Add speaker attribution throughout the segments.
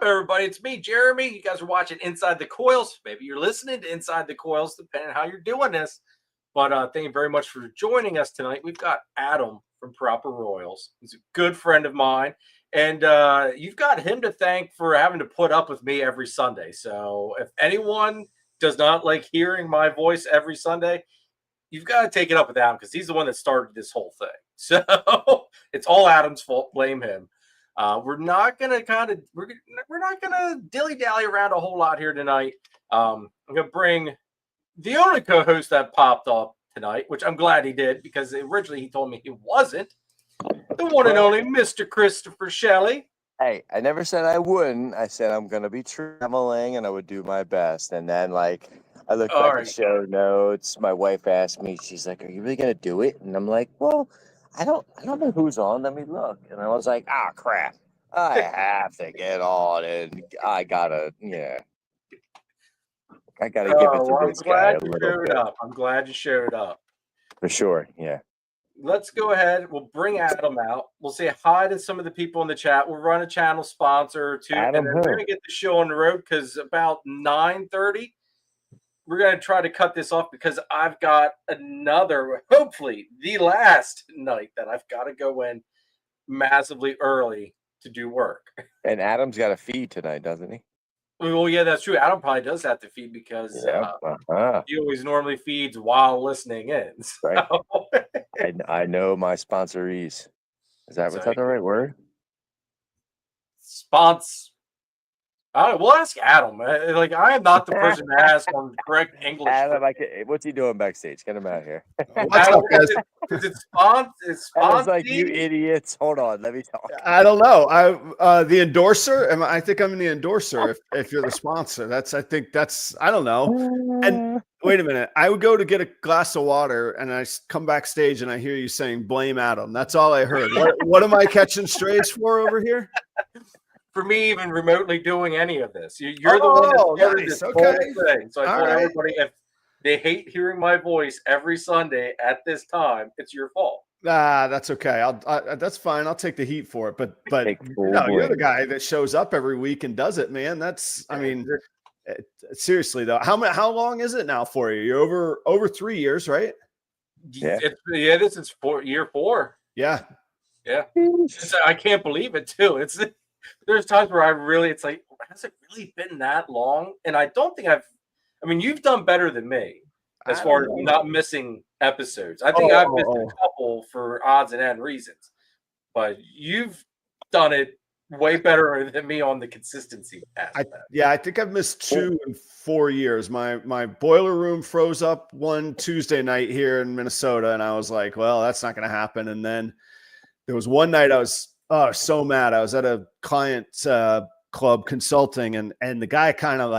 Speaker 1: everybody? It's me, Jeremy. You guys are watching Inside the Coils. Maybe you're listening to Inside the Coils, depending on how you're doing this. But thank you very much for joining us tonight. We've got Adam from Proper Royals. He's a good friend of mine. And you've got him to thank for having to put up with me every Sunday. So if anyone does not like hearing my voice every Sunday, you've got to take it up with Adam because he's the one that started this whole thing. So it's all Adam's fault. Blame him. We're not gonna we're not gonna dilly dally around a whole lot here tonight. I'm gonna bring the only co-host that popped up tonight, which I'm glad he did because originally he told me he wasn't. The one and only Mr. Christopher Shelley.
Speaker 2: Hey, I never said I wouldn't. I said I'm gonna be traveling and I would do my best. And then I looked back at show notes. My wife asked me, she's like, "Are you really gonna do it?" And I'm like, "Well, I don't know who's on. Let me look." And I was like, "Ah, crap! I have to get on, and I gotta give it to this guy a little bit."
Speaker 1: I'm glad you showed up.
Speaker 2: For sure, yeah.
Speaker 1: Let's go ahead. We'll bring Adam out. We'll say hi to some of the people in the chat. We'll run a channel sponsor or two, and then we're gonna get the show on the road because about 9:30. We're going to try to cut this off because I've got another, hopefully the last night that I've got to go in massively early to do work.
Speaker 2: And Adam's got a feed tonight, doesn't he?
Speaker 1: Well, yeah, that's true. Adam probably does have to feed because he always normally feeds while listening in. So.
Speaker 2: Right. I know my sponsorees. Is that the right word?
Speaker 1: We'll ask Adam. I am not the person to ask on correct English.
Speaker 2: Adam, what's he doing backstage? Get him out here.
Speaker 1: What's up, guys? Is it
Speaker 2: Adam's like, "You idiots! Hold on, let me talk."
Speaker 3: I don't know. The endorser. I think I'm the endorser. If you're the sponsor, I don't know. And wait a minute, I would go to get a glass of water, and I come backstage, and I hear you saying, "Blame Adam." That's all I heard. What am I catching strays for over here?
Speaker 1: For me, even remotely doing any of this, you're the one that started this whole thing. So I told everybody, if they hate hearing my voice every Sunday at this time, it's your fault.
Speaker 3: That's okay. That's fine. I'll take the heat for it. But you're the guy that shows up every week and does it, man. Seriously though, how long is it now for you? You're over 3 years, right?
Speaker 1: Yeah. This is year 4. Yeah. I can't believe it too. There's times where it's like, has it really been that long? And I don't think you've done better than me as far as not missing episodes. I think I've missed a couple for odds and end reasons, but you've done it way better than me on the consistency aspect.
Speaker 3: I think I've missed 2 in 4 years. My boiler room froze up one Tuesday night here in Minnesota, and I was like, well, that's not going to happen. And then there was one night I was so mad. I was at a client club consulting, and the guy kind of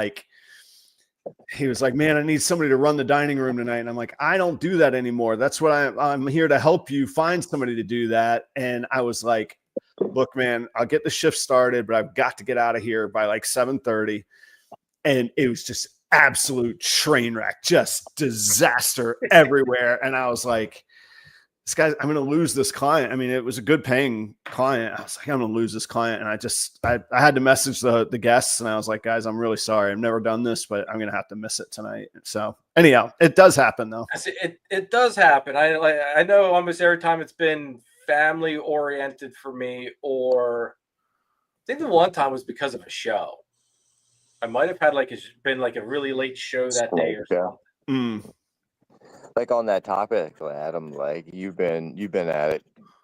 Speaker 3: he was like, "Man, I need somebody to run the dining room tonight." And I'm like, "I don't do that anymore. That's what I'm here to help you find somebody to do that." And I was like, "Look, man, I'll get the shift started, but I've got to get out of here by 7:30. And it was just absolute train wreck, just disaster everywhere. And I was like, this guy, I'm going to lose this client. It was a good paying client. I was like, I'm going to lose this client. And I had to message the guests, and I was like, guys, I'm really sorry. I've never done this, but I'm going to have to miss it tonight. So anyhow, it does happen though.
Speaker 1: It does happen. I know almost every time it's been family oriented for me, or I think the one time was because of a show. I might have had been a really late show that day or something.
Speaker 2: On that topic, Adam, you've been at it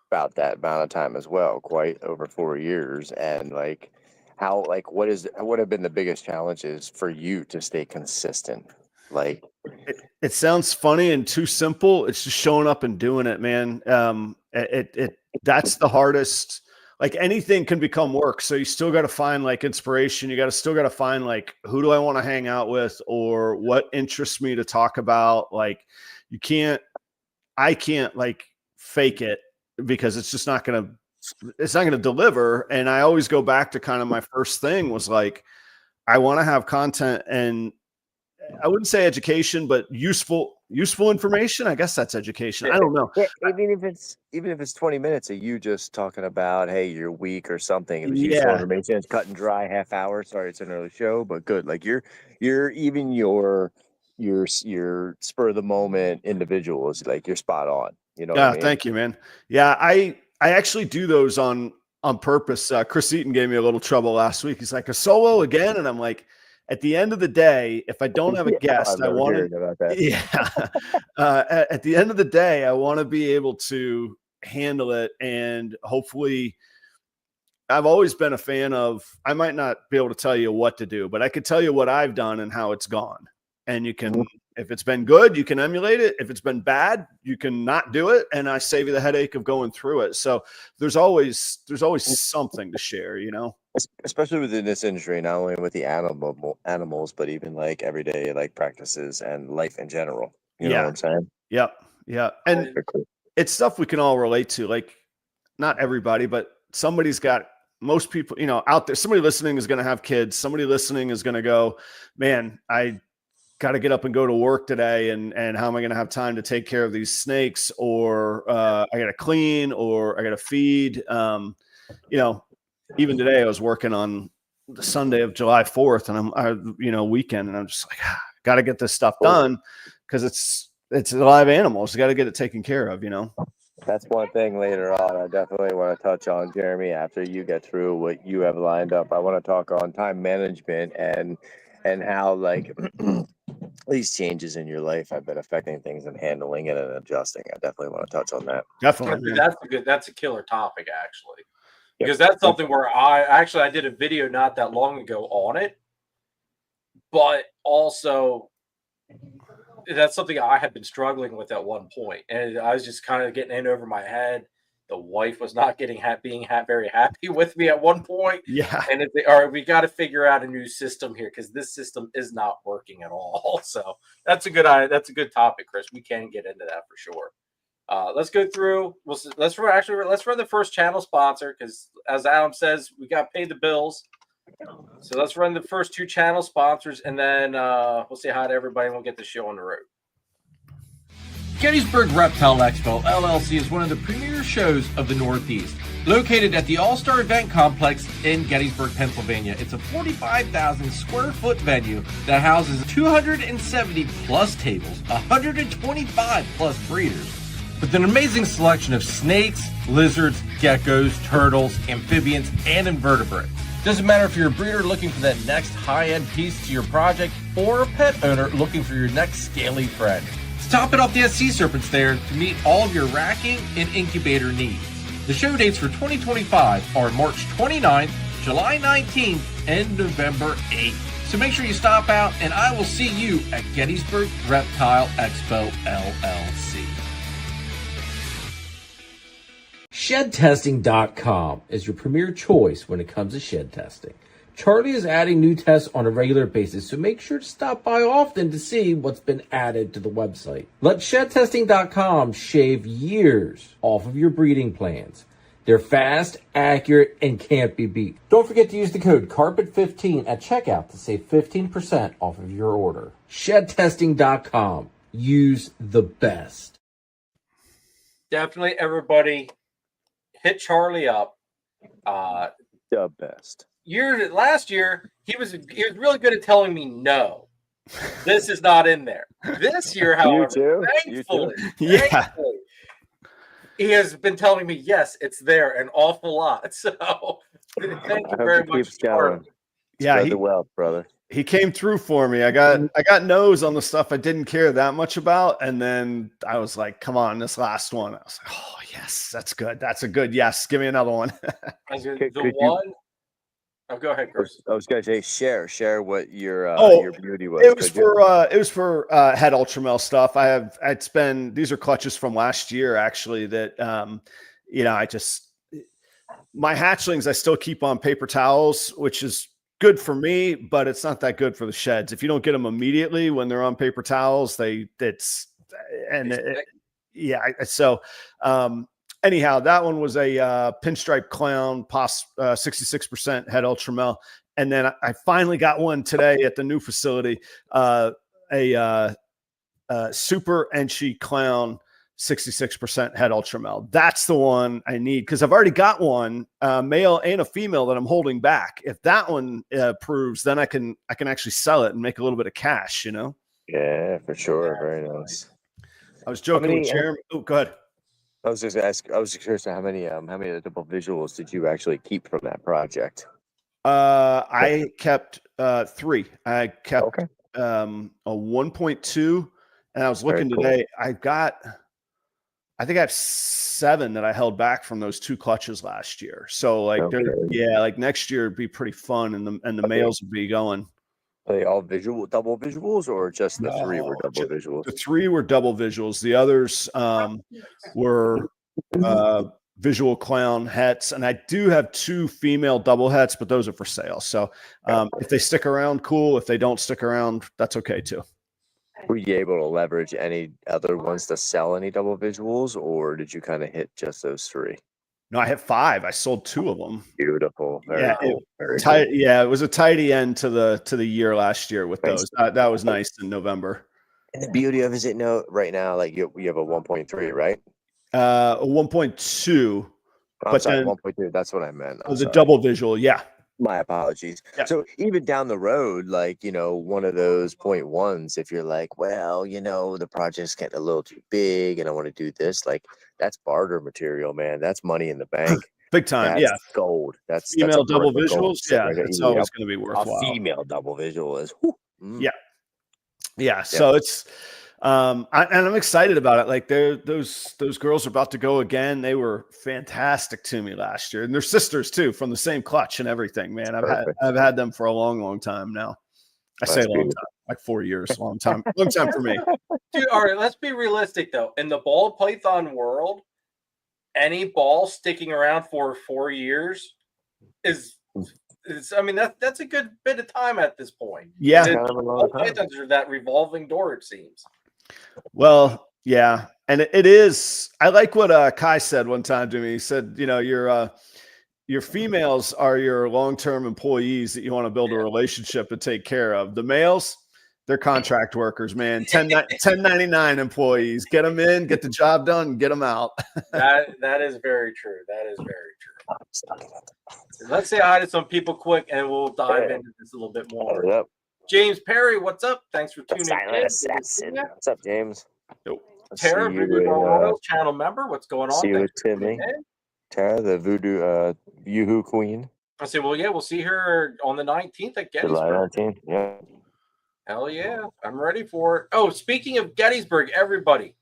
Speaker 2: about that amount of time as well, quite over 4 years. And what have been the biggest challenges for you to stay consistent?
Speaker 3: It sounds funny and too simple. It's just showing up and doing it, man. That's the hardest. Anything can become work. So you still got to find inspiration. You still got to find who do I want to hang out with, or what interests me to talk about. I can't fake it, because it's just not going to deliver. And I always go back to kind of my first thing was I want to have content, and I wouldn't say education, but useful useful information. I guess that's education. I don't know.
Speaker 2: Yeah, even if it's 20 minutes of you just talking about, hey, your week or something. If it's useful
Speaker 3: Yeah.
Speaker 2: information, it's cut and dry, half hour. Sorry, it's an early show, but good. Like you're even your spur of the moment individuals, like you're spot on. You know what I
Speaker 3: Yeah,
Speaker 2: mean?
Speaker 3: thank you, man. Yeah, I actually do those on purpose. Chris Eaton gave me a little trouble last week. He's like, a solo again, and I'm like, at the end of the day, if I don't have a
Speaker 2: Yeah,
Speaker 3: guest,
Speaker 2: I'm
Speaker 3: I
Speaker 2: never
Speaker 3: want
Speaker 2: hearing about that.
Speaker 3: to. Yeah, at the end of the day, I want to be able to handle it, and hopefully, I've always been a fan of. I might not be able to tell you what to do, but I could tell you what I've done and how it's gone, and you can. If it's been good, you can emulate it. If it's been bad, you can not do it, and I save you the headache of going through it. So there's always something to share, you know.
Speaker 2: Especially within this industry, not only with the animals, but even like everyday like practices and life in general. You know what I'm saying?
Speaker 3: Yeah, and it's stuff we can all relate to. Like, not everybody, but somebody's got. Most people, you know, out there. Somebody listening is going to have kids. Somebody listening is going to go, man, I got to get up and go to work today, and how am I going to have time to take care of these snakes, or I got to clean, or I got to feed. You know, even today I was working on the Sunday of July 4th, and weekend, and I'm just like, got to get this stuff done because it's live animals. You got to get it taken care of, you know.
Speaker 2: That's one thing later on I definitely want to touch on, Jeremy, after you get through what you have lined up. I want to talk on time management and how like these changes in your life have been affecting things and handling it and adjusting. I definitely want to touch on that.
Speaker 3: Definitely.
Speaker 1: That's a killer topic, actually, because that's something where I did a video not that long ago on it, but also that's something I had been struggling with at one point, and I was just kind of getting in over my head. The wife was not being very happy with me at one point.
Speaker 3: Yeah.
Speaker 1: And all right, we got to figure out a new system here because this system is not working at all. So that's a good topic, Chris. We can get into that for sure. Let's go through. Let's run the first channel sponsor because, as Adam says, we got to pay the bills. So let's run the first two channel sponsors, and then we'll say hi to everybody, and we'll get the show on the road. Gettysburg Reptile Expo LLC is one of the premier shows of the Northeast. Located at the All-Star Event Complex in Gettysburg, Pennsylvania, it's a 45,000 square foot venue that houses 270 plus tables, 125 plus breeders, with an amazing selection of snakes, lizards, geckos, turtles, amphibians, and invertebrates. Doesn't matter if you're a breeder looking for that next high-end piece to your project or a pet owner looking for your next scaly friend. Top it off, the Sea Serpent's there to meet all of your racking and incubator needs. The show dates for 2025 are March 29th, July 19th, and November 8th. So make sure you stop out, and I will see you at Gettysburg Reptile Expo LLC. ShedTesting.com is your premier choice when it comes to shed testing. Charlie is adding new tests on a regular basis, so make sure to stop by often to see what's been added to the website. Let ShedTesting.com shave years off of your breeding plans. They're fast, accurate, and can't be beat. Don't forget to use the code CARPET15 at checkout to save 15% off of your order. ShedTesting.com. Use the best. Definitely, everybody, hit Charlie up.
Speaker 2: The best.
Speaker 1: Last year, he was really good at telling me no. This is not in there. This year, however, thankfully, he has been telling me yes, it's there an awful lot. So thank you very much, Charlie.
Speaker 2: Yeah, the wealth, brother.
Speaker 3: He came through for me. I got no's on the stuff I didn't care that much about, and then I was like, "Come on, this last one." I was like, "Oh yes, that's good. That's a good yes. Give me another one."
Speaker 1: Oh, go ahead, Chris.
Speaker 2: I was going to say share what your beauty was.
Speaker 3: It was for head ultramel stuff. These are clutches from last year actually that my hatchlings I still keep on paper towels, which is good for me, but it's not that good for the sheds. If you don't get them immediately when they're on paper towels, anyhow, that one was a pinstripe clown, 66% head ultramel. And then I finally got one today at the new facility, a Super Enchi Clown 66% head ultra male. That's the one I need because I've already got one male and a female that I'm holding back. If that one proves, then I can actually sell it and make a little bit of cash.
Speaker 2: Yeah, for sure. Very nice.
Speaker 3: I was joking with Jeremy. Oh, go ahead.
Speaker 2: I was just ask. I was curious how many of the double visuals did you actually keep from that project?
Speaker 3: I kept 3. I kept a 1.2, and I was looking today. I think I have 7 that I held back from those 2 clutches last year. So like like next year would be pretty fun, and the males would be going.
Speaker 2: Are they all double visuals, or just the 3 were double visuals?
Speaker 3: The 3 were double visuals. The others were visual clown hets, and I do have 2 female double hets, but those are for sale. So if they stick around, cool. If they don't stick around, that's okay too.
Speaker 2: Were you able to leverage any other ones to sell any double visuals, or did you kind of hit just those 3?
Speaker 3: No, I hit 5. I sold 2 of them.
Speaker 2: Beautiful. Very cool.
Speaker 3: Yeah, it was a tidy end to the year last year with those. That was nice in November.
Speaker 2: And the beauty of it is, right now, like you have a 1.3, right?
Speaker 3: A 1.2.
Speaker 2: But sorry, 1.2. That's what I meant.
Speaker 3: The double visual, yeah.
Speaker 2: My apologies. Yeah. So even down the road, like, one of those 0.1s, if you're like, well, the project's getting a little too big and I want to do this, like that's barter material, man. That's money in the bank.
Speaker 3: Big time.
Speaker 2: That's gold. That's
Speaker 3: female double visuals. Yeah. It's always going to be worthwhile.
Speaker 2: A female double visual is.
Speaker 3: Yeah. Yeah. So it's, and I'm excited about it. Like those girls are about to go again. They were fantastic to me last year, and they're sisters too, from the same clutch and everything. Man, I've had them for a long, long time now. I say a long time, like 4 years, long time for me.
Speaker 1: Dude, all right, let's be realistic though. In the ball python world, any ball sticking around for 4 years is. I mean, that's a good bit of time at this point.
Speaker 3: Yeah,
Speaker 1: pythons are that revolving door, it seems.
Speaker 3: Well, yeah, and it is. I like what Kai said one time to me. He said, your females are your long-term employees that you want to build a relationship and take care of. The males, they're contract workers, man. 1099 employees. Get them in, get the job done, get them out.
Speaker 1: That is very true. That is very true. Let's say hi to some people quick, and we'll dive into this a little bit more.
Speaker 2: Yep.
Speaker 1: James Perry, what's up? Thanks for tuning in.
Speaker 2: Assassin. What's up, James?
Speaker 1: Tara, Voodoo Royal channel member. What's going on?
Speaker 2: See you with Timmy. Tara, the Voodoo Yoo-Hoo Queen.
Speaker 1: I say, well, yeah, we'll see her on the 19th at Gettysburg.
Speaker 2: July 19th, yeah.
Speaker 1: Hell yeah, I'm ready for it. Oh, speaking of Gettysburg, everybody,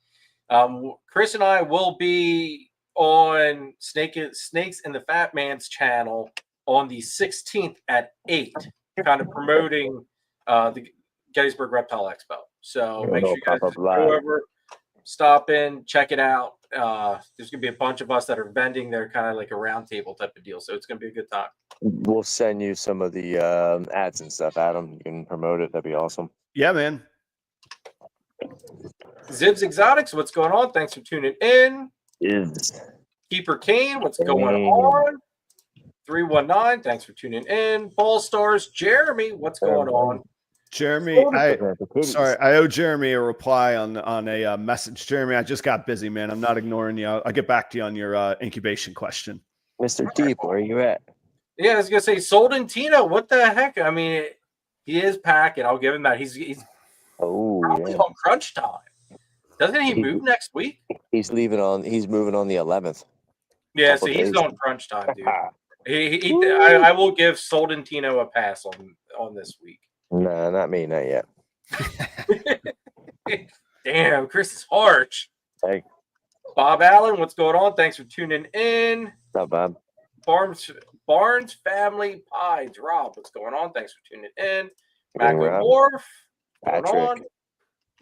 Speaker 1: Chris and I will be on Snakes and the Fat Man's channel on the 16th at 8, kind of promoting the Gettysburg Reptile Expo. So make sure you guys go over, stop in, check it out. There's gonna be a bunch of us that are vending there, kind of like a round table type of deal. So it's gonna be a good time.
Speaker 2: We'll send you some of the ads and stuff, Adam. You can promote it. That'd be awesome.
Speaker 3: Yeah, man.
Speaker 1: Zibs Exotics, what's going on? Thanks for tuning in.
Speaker 2: Is
Speaker 1: Keeper Kane, what's going on? 319, thanks for tuning in. Ball Stars, Jeremy, what's going on?
Speaker 3: Jeremy, I owe Jeremy a reply on a message. Jeremy, I just got busy, man. I'm not ignoring you. I'll get back to you on your incubation question.
Speaker 2: Mr. Deep, where are you at?
Speaker 1: Yeah, I was gonna say Soldentino. What the heck? I mean, he is packing. I'll give him that. He's probably on crunch time. Doesn't he move next week?
Speaker 2: He's moving on the 11th.
Speaker 1: Yeah, so he's on crunch time, dude. I will give Soldentino a pass on this week.
Speaker 2: No, not me, not yet.
Speaker 1: Damn, Chris is harsh.
Speaker 2: Hey.
Speaker 1: Bob Allen, what's going on? Thanks for tuning in.
Speaker 2: What's up, Bob?
Speaker 1: Barnes Family Pies. Rob, what's going on? Thanks for tuning in. Macklemore, what's going on?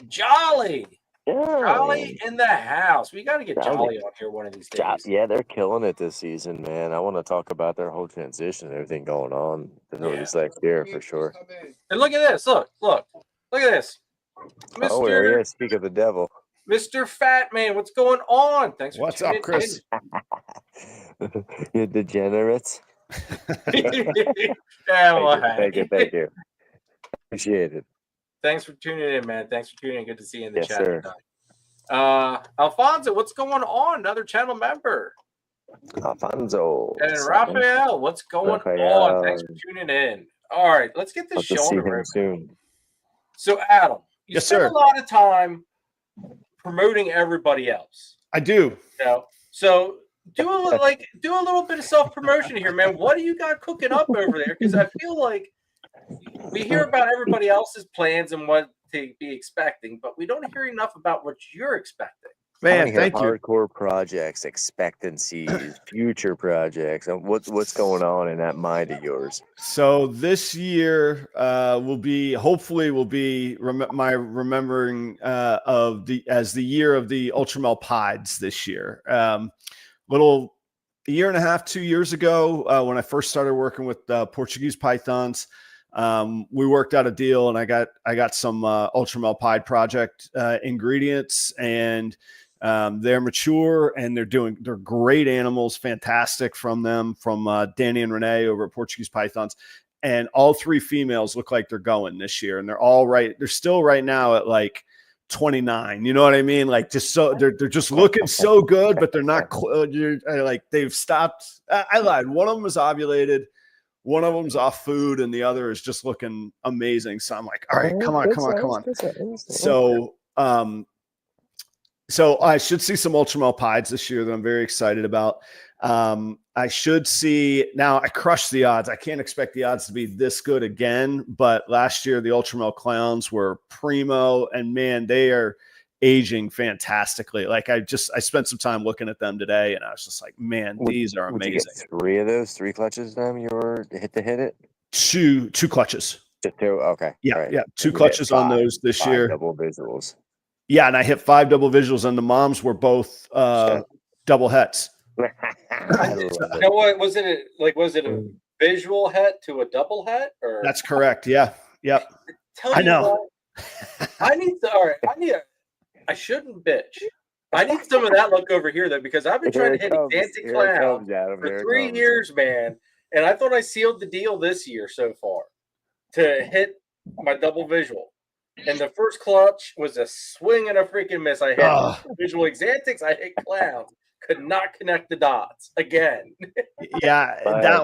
Speaker 1: Jolly.
Speaker 2: Yeah.
Speaker 1: Jolly in the house. We got to get Jolly on here one of these days.
Speaker 2: Yeah, they're killing it this season, man. I want to talk about their whole transition and everything going on. This next year for sure.
Speaker 1: And look at this. Look at this. Mr.
Speaker 2: Oh, there he is. Speak of the devil.
Speaker 1: Mr. Fat Man, what's going on? Thanks for
Speaker 3: What's up, Chris?
Speaker 2: You degenerates.
Speaker 1: Yeah, well,
Speaker 2: thank you. Appreciate it.
Speaker 1: Thanks for tuning in, man. Thanks for tuning in. Good to see you in the
Speaker 2: Yes,
Speaker 1: chat
Speaker 2: sir.
Speaker 1: tonight. Alfonso, what's going on? Another channel member.
Speaker 2: Alfonso.
Speaker 1: And Raphael, what's going on? Thanks for tuning in. All right, let's get this
Speaker 2: Hope to
Speaker 1: show
Speaker 2: see
Speaker 1: on the
Speaker 2: him
Speaker 1: road.
Speaker 2: soon.
Speaker 1: So, Adam, you
Speaker 3: Yes,
Speaker 1: spend
Speaker 3: sir.
Speaker 1: a lot of time promoting everybody else.
Speaker 3: I do.
Speaker 1: You know? So do a little bit of self-promotion here, man. What do you got cooking up over there? Because I feel like we hear about everybody else's plans and what to be expecting, but we don't hear enough about what you're expecting.
Speaker 3: Man, thank you.
Speaker 2: Hardcore projects, expectancies, future projects. What's going on in that mind of yours?
Speaker 3: So this year will be my remembering of the year of the Ultramel Pieds this year. A year and a half, 2 years ago, when I first started working with Portuguese pythons, we worked out a deal, and I got some Ultramel Pied project ingredients, and they're mature and they're great animals, fantastic from Danny and Renee over at Portuguese Pythons. And all 3 females look like they're going this year, and they're still right now at like 29. You know what I mean? Like, just so they're just looking so good, but they're not like they've stopped. I lied. One of them is ovulated, one of them's off food, and the other is just looking amazing. So I'm like, all right, come on. So I should see some Ultramel Pieds this year that I'm very excited about. I should see, now I crushed the odds. I can't expect the odds to be this good again, but last year the Ultramel Clowns were primo, and man, they are aging fantastically. Like, I spent some time looking at them today, and I was just like, man, these are amazing.
Speaker 2: You get 3 of those, 3 clutches of them you were hit it?
Speaker 3: Two clutches.
Speaker 2: Just 2? Okay.
Speaker 3: Yeah,
Speaker 2: right.
Speaker 3: yeah. 2 clutches on those this year.
Speaker 2: Double visuals.
Speaker 3: Yeah, and I hit 5 double visuals, and the moms were both double hets.
Speaker 2: I love it.
Speaker 1: Now, what was it? Was it a visual het to a double het? Or
Speaker 3: That's correct. Yeah. Yep.
Speaker 1: I know. I shouldn't bitch. I need some of that look over here, though, because I've been trying to hit Exantic Clown for 3 years, man. And I thought I sealed the deal this year so far to hit my double visual. And the first clutch was a swing and a freaking miss. I hit visual Exantics, I hit Clowns. Could not connect the dots again.
Speaker 3: Yeah,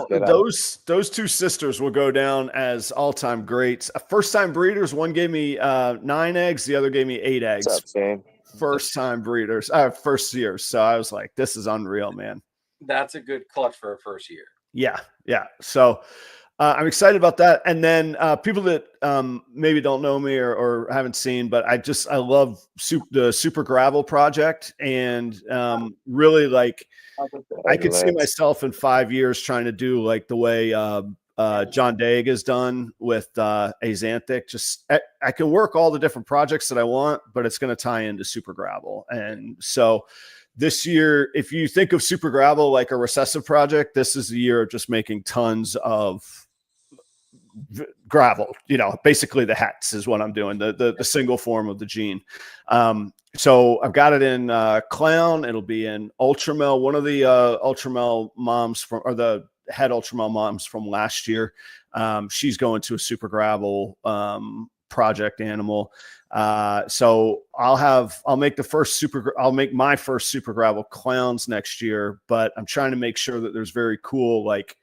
Speaker 3: those 2 sisters will go down as all-time greats. First-time breeders. One gave me 9 eggs, the other gave me 8 eggs.
Speaker 2: What's up, Sam?
Speaker 3: First-time breeders, first year. So I was like, this is unreal, man.
Speaker 1: That's a good clutch for a first year.
Speaker 3: Yeah. So I'm excited about that. And then people that maybe don't know me or haven't seen, but I love the Super Gravel project, and really, like, I could see myself in 5 years trying to do like the way John Daig has done with Axanthic. Just I can work all the different projects that I want, but it's going to tie into Super Gravel. And so this year, if you think of Super Gravel like a recessive project, this is the year of just making tons of gravel. Basically the hats is what I'm doing, the single form of the gene. So I've got it in Clown. It'll be in Ultramel. One of the Ultramel moms or the head Ultramel moms from last year. She's going to a Super Gravel project animal. So I'll make my first Super Gravel Clowns next year, but I'm trying to make sure that there's very cool, like,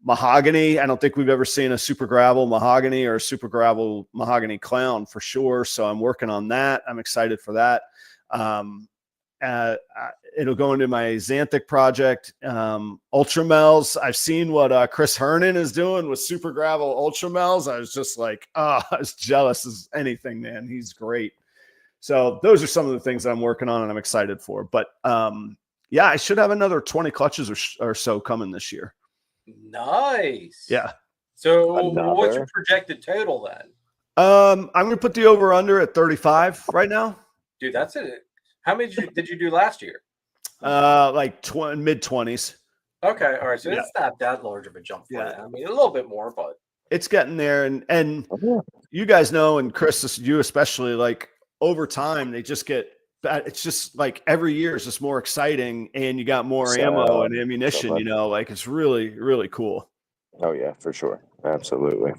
Speaker 3: mahogany. I don't think we've ever seen a Super Gravel mahogany or a Super Gravel mahogany Clown for sure. So I'm working on that. I'm excited for that. It'll go into my Xanthic project. Ultramels. I've seen what Chris Hernan is doing with Super Gravel Ultramels. I was just like, I was jealous as anything, man. He's great. So those are some of the things that I'm working on and I'm excited for. But yeah, I should have another 20 clutches or so coming this year.
Speaker 1: Nice.
Speaker 3: Yeah.
Speaker 1: So what's your projected total then?
Speaker 3: I'm going to put the over under at 35 right now.
Speaker 1: Dude, that's it. How many did you do last year?
Speaker 3: Like mid 20s.
Speaker 1: Okay. All right. So it's not that large of a jump for you. I mean, a little bit more, but
Speaker 3: it's getting there. And you guys know, and Chris, you especially, like, over time, they just get, it's just like every year is just more exciting, and you got more ammo and ammunition, like, it's really, really cool.
Speaker 2: Oh yeah, for sure. Absolutely.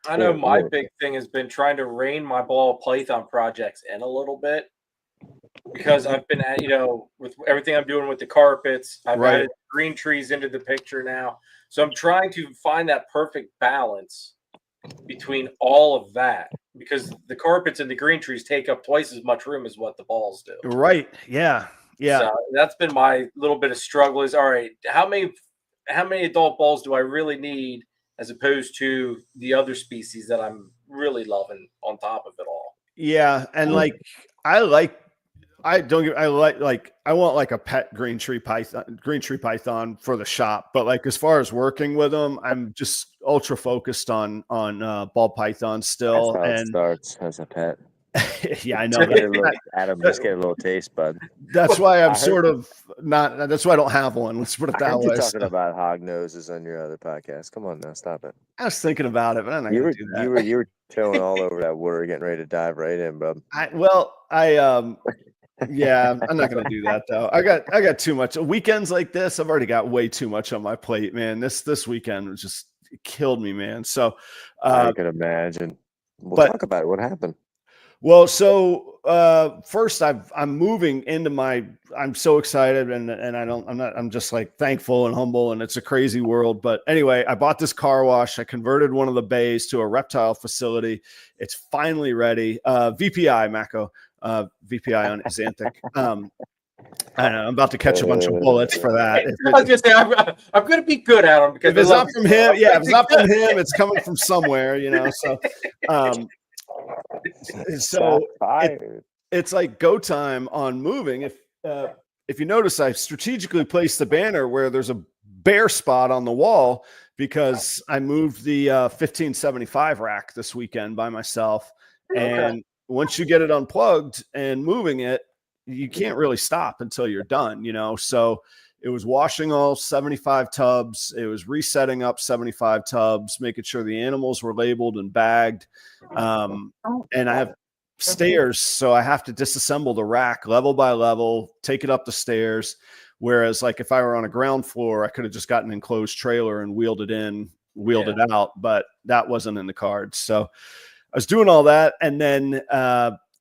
Speaker 1: I know my big thing has been trying to rein my ball python projects in a little bit because I've been at, with everything I'm doing with the carpets, I've
Speaker 3: Right.
Speaker 1: added green trees into the picture now. So I'm trying to find that perfect balance between all of that because the carpets and the green trees take up twice as much room as what the balls do.
Speaker 3: Right. Yeah. Yeah.
Speaker 1: So that's been my little bit of struggle is, all right, how many adult balls do I really need as opposed to the other species that I'm really loving on top of it all?
Speaker 3: Yeah. And like, I want like a pet green tree python for the shop. But like, as far as working with them, I'm just ultra focused on ball pythons still.
Speaker 2: That's how
Speaker 3: And
Speaker 2: it starts as a pet.
Speaker 3: yeah, I know.
Speaker 2: Adam, just get a little taste, bud.
Speaker 3: That's why I'm sort of not. That's why I don't have one. Let's put it that way.
Speaker 2: You're talking about hog noses on your other podcast. Come on now, stop it.
Speaker 3: I was thinking about it, but I'm not going to do that.
Speaker 2: You were chilling all over that water, getting ready to dive right in, bro.
Speaker 3: Yeah, I'm not going to do that though. I got too much weekends like this. I've already got way too much on my plate, man. This weekend was just killed me, man. So
Speaker 2: I could imagine. We'll talk about it. What happened?
Speaker 3: Well, so first I'm moving into I'm so excited and I'm just like thankful and humble, and it's a crazy world. But anyway, I bought this car wash. I converted one of the bays to a reptile facility. It's finally ready. VPI, Mako, VPI on Xanthic. I know, I'm about to catch a bunch of bullets for that.
Speaker 1: I was just say, I'm going to be good at them because
Speaker 3: if it's not from him, if it's not from him, it's coming from somewhere, So, it's like go time on moving. If you notice, I strategically placed the banner where there's a bare spot on the wall because I moved the 1575 rack this weekend by myself. And once you get it unplugged and moving it, you can't really stop until you're done, So it was washing all 75 tubs. It was resetting up 75 tubs, making sure the animals were labeled and bagged. And I have stairs, so I have to disassemble the rack level by level, take it up the stairs. Whereas like if I were on a ground floor, I could have just gotten an enclosed trailer and wheeled it out, but that wasn't in the cards. So I was doing all that. And then,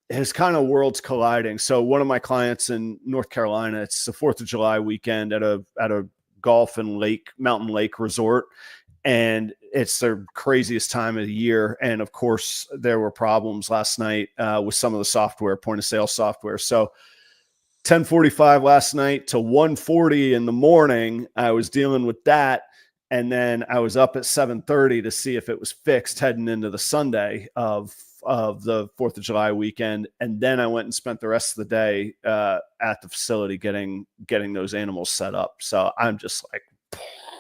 Speaker 3: his kind of worlds colliding. So one of my clients in North Carolina, it's the 4th of July weekend at a golf and mountain lake resort. And it's their craziest time of the year. And of course there were problems last night with some of the software, point of sale software. So 10:45 last night to 1:40 in the morning, I was dealing with that. And then I was up at 7:30 to see if it was fixed heading into the Sunday of the 4th of July weekend. And then I went and spent the rest of the day at the facility getting those animals set up. So I'm just like,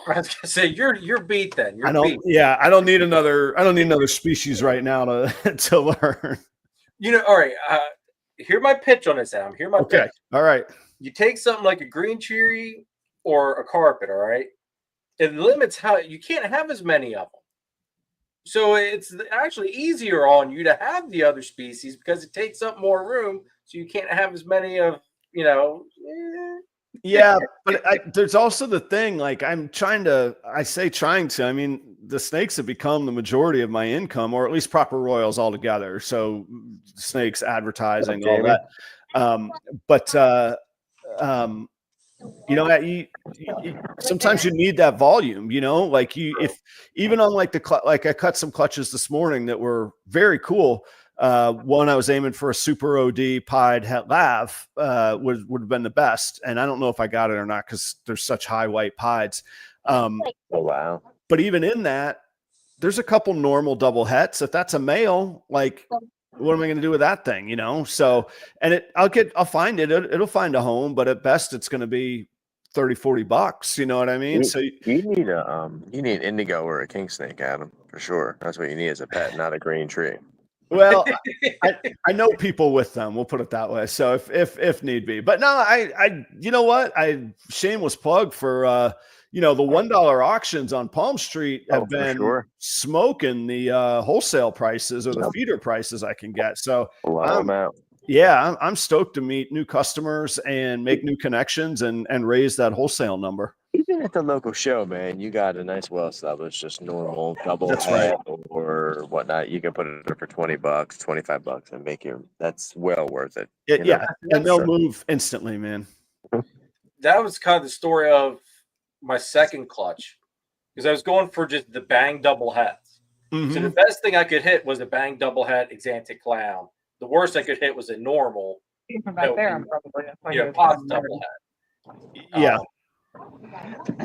Speaker 1: I was gonna say you're beat then.
Speaker 3: I don't need another species right now to learn.
Speaker 1: All right. Hear my pitch on this, Adam. Hear my pitch.
Speaker 3: All right.
Speaker 1: You take something like a green tree or a carpet, all right? It limits how you can't have as many of them. So it's actually easier on you to have the other species because it takes up more room. So you can't have as many of,
Speaker 3: Yeah, but there's also the thing, like I mean, the snakes have become the majority of my income, or at least Proper Royals altogether. So snakes, advertising, all that. Sometimes you need that volume, like if even on like I cut some clutches this morning that were very cool. One I was aiming for a super OD pied het lav would have been the best. And I don't know if I got it or not, cause there's such high white pieds.
Speaker 2: Oh, wow.
Speaker 3: But even in that, there's a couple normal double hets. If that's a male, like, what am I going to do with that thing? So, and I'll find it. It'll find a home, but at best it's going to be $30-$40. You know what I mean? So
Speaker 2: you need indigo or a king snake, Adam, for sure. That's what you need as a pet, not a green tree.
Speaker 3: Well, I know people with them. We'll put it that way. So if need be, but no, you know what? Shameless plug for, the $1 auctions on Palm Street have been smoking the wholesale prices or the feeder prices I can get. So I'm stoked to meet new customers and make new connections and raise that wholesale number.
Speaker 2: Even at the local show, man, you got a nice well established, just normal double
Speaker 3: That's
Speaker 2: head
Speaker 3: right.
Speaker 2: or whatnot. You can put it up for $20, $25, and make your. That's well worth it.
Speaker 3: Yeah, and they'll
Speaker 2: Sure.
Speaker 3: move instantly, man.
Speaker 1: That was kind of the story of my second clutch, because I was going for just the bang double heads.
Speaker 3: Mm-hmm.
Speaker 1: So the best thing I could hit was a bang double head Exantic Clown. The worst I could hit was a normal, pop double head.
Speaker 3: Yeah.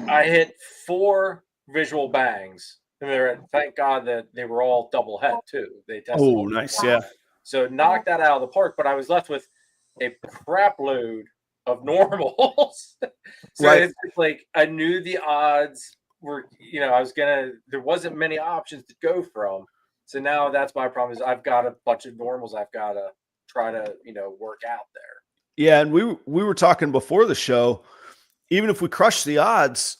Speaker 1: I hit 4 visual bangs, and thank God that they were all double head too. They tested.
Speaker 3: Oh, nice. Yeah.
Speaker 1: So knocked that out of the park, but I was left with a crap load of normals. So
Speaker 3: Right.
Speaker 1: it's like I knew the odds were, there wasn't many options to go from. So now that's my problem is I've got a bunch of normals I've got to try to, work out there.
Speaker 3: Yeah. And we were talking before the show, even if we crush the odds,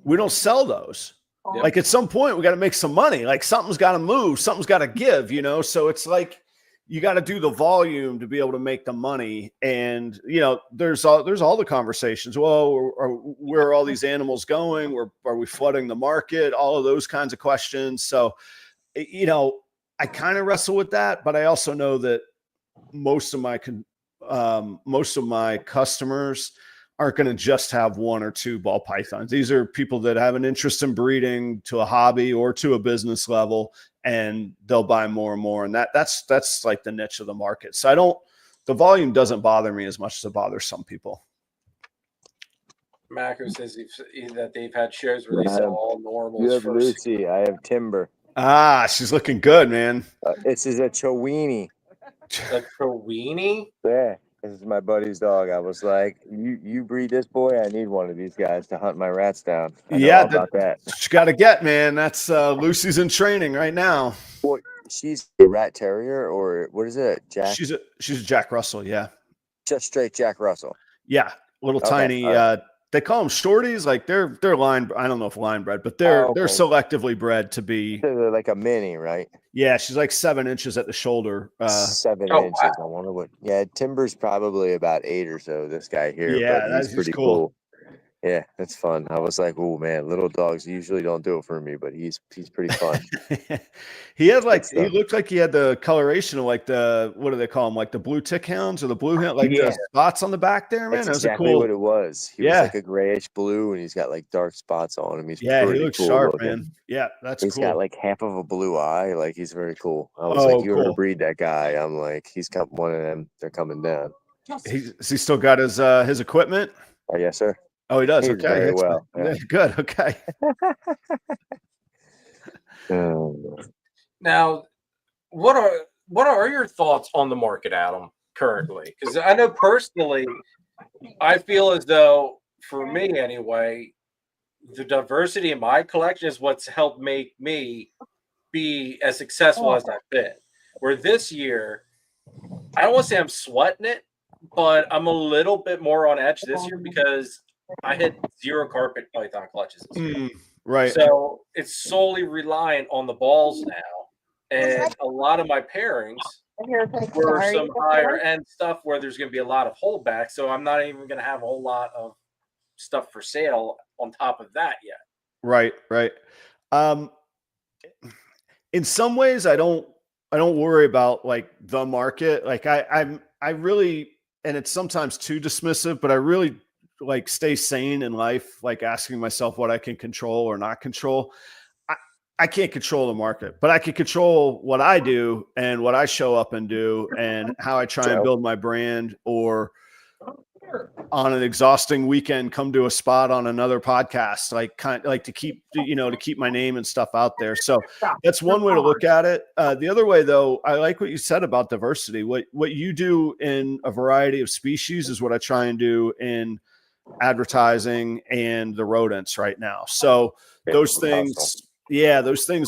Speaker 3: we don't sell those. Yep. Like at some point we got to make some money. Like something's got to move, something's got to give, so it's like, you got to do the volume to be able to make the money. And, there's all the conversations. Well, where are all these animals going? Are we flooding the market? All of those kinds of questions. So, I kind of wrestle with that, but I also know that most of my customers aren't going to just have 1 or 2 ball pythons. These are people that have an interest in breeding to a hobby or to a business level, and they'll buy more and more. And that's like the niche of the market. So the volume doesn't bother me as much as it bothers some people.
Speaker 1: Mako says that they've had shows where they sell all normals.
Speaker 2: You have Lucy. I have Timber.
Speaker 3: She's looking good, man.
Speaker 2: This is a Chowini.
Speaker 1: A Chowini?
Speaker 2: Yeah. This is my buddy's dog. I was like, you breed this boy? I need one of these guys to hunt my rats down. I know all about that.
Speaker 3: You got to get, man. That's Lucy's in training right now.
Speaker 2: Well, she's a rat terrier, or what is it? Jack?
Speaker 3: She's a Jack Russell. Yeah.
Speaker 2: Just straight Jack Russell.
Speaker 3: Yeah. Little tiny, they call them shorties. Like they're line. I don't know if line bred, but they're selectively bred to be.
Speaker 2: They're like a mini, right?
Speaker 3: Yeah, she's like 7 inches at the shoulder.
Speaker 2: 7 inches. Wow. I wonder what. Yeah, Timber's probably about 8 or so. This guy here.
Speaker 3: Yeah,
Speaker 2: but he's pretty cool. Yeah, that's fun. I was like, oh man, little dogs usually don't do it for me, but he's pretty fun.
Speaker 3: He looked like he had the coloration of like what do they call them? Like the blue tick hounds or the blue hound, like the spots on the back there, man.
Speaker 2: That's exactly what it was. He was like a grayish blue and he's got like dark spots on him.
Speaker 3: He looks cool sharp, looking. Man. Yeah, that's
Speaker 2: he's
Speaker 3: cool.
Speaker 2: He's got like half of a blue eye. Like he's very cool. I was like, you ever breed that guy? I'm like, he's got one of them. They're coming down.
Speaker 3: Has he still got his equipment?
Speaker 2: Oh, yes, sir.
Speaker 3: Oh, he does. Okay.
Speaker 2: Very well. Yeah.
Speaker 3: Good. Okay.
Speaker 1: Now, what are your thoughts on the market, Adam, currently? Because I know personally, I feel as though, for me anyway, the diversity in my collection is what's helped make me be as successful as I've been. Where this year, I don't want to say I'm sweating it, but I'm a little bit more on edge this year because I hit 0 carpet python clutches this year.
Speaker 3: Right.
Speaker 1: So it's solely reliant on the balls now. And a lot of my pairings were some higher end stuff where there's going to be a lot of holdback. So I'm not even going to have a whole lot of stuff for sale on top of that yet.
Speaker 3: Right. In some ways, I don't worry about like the market. Like I really, and it's sometimes too dismissive, but I really like stay sane in life, like asking myself what I can control or not control. I can't control the market, but I can control what I do and what I show up and do and how I try and build my brand, or on an exhausting weekend, come to a spot on another podcast, like to keep my name and stuff out there. So that's one way to look at it. The other way though, I like what you said about diversity. What you do in a variety of species is what I try and do in advertising and the rodents right now. So those things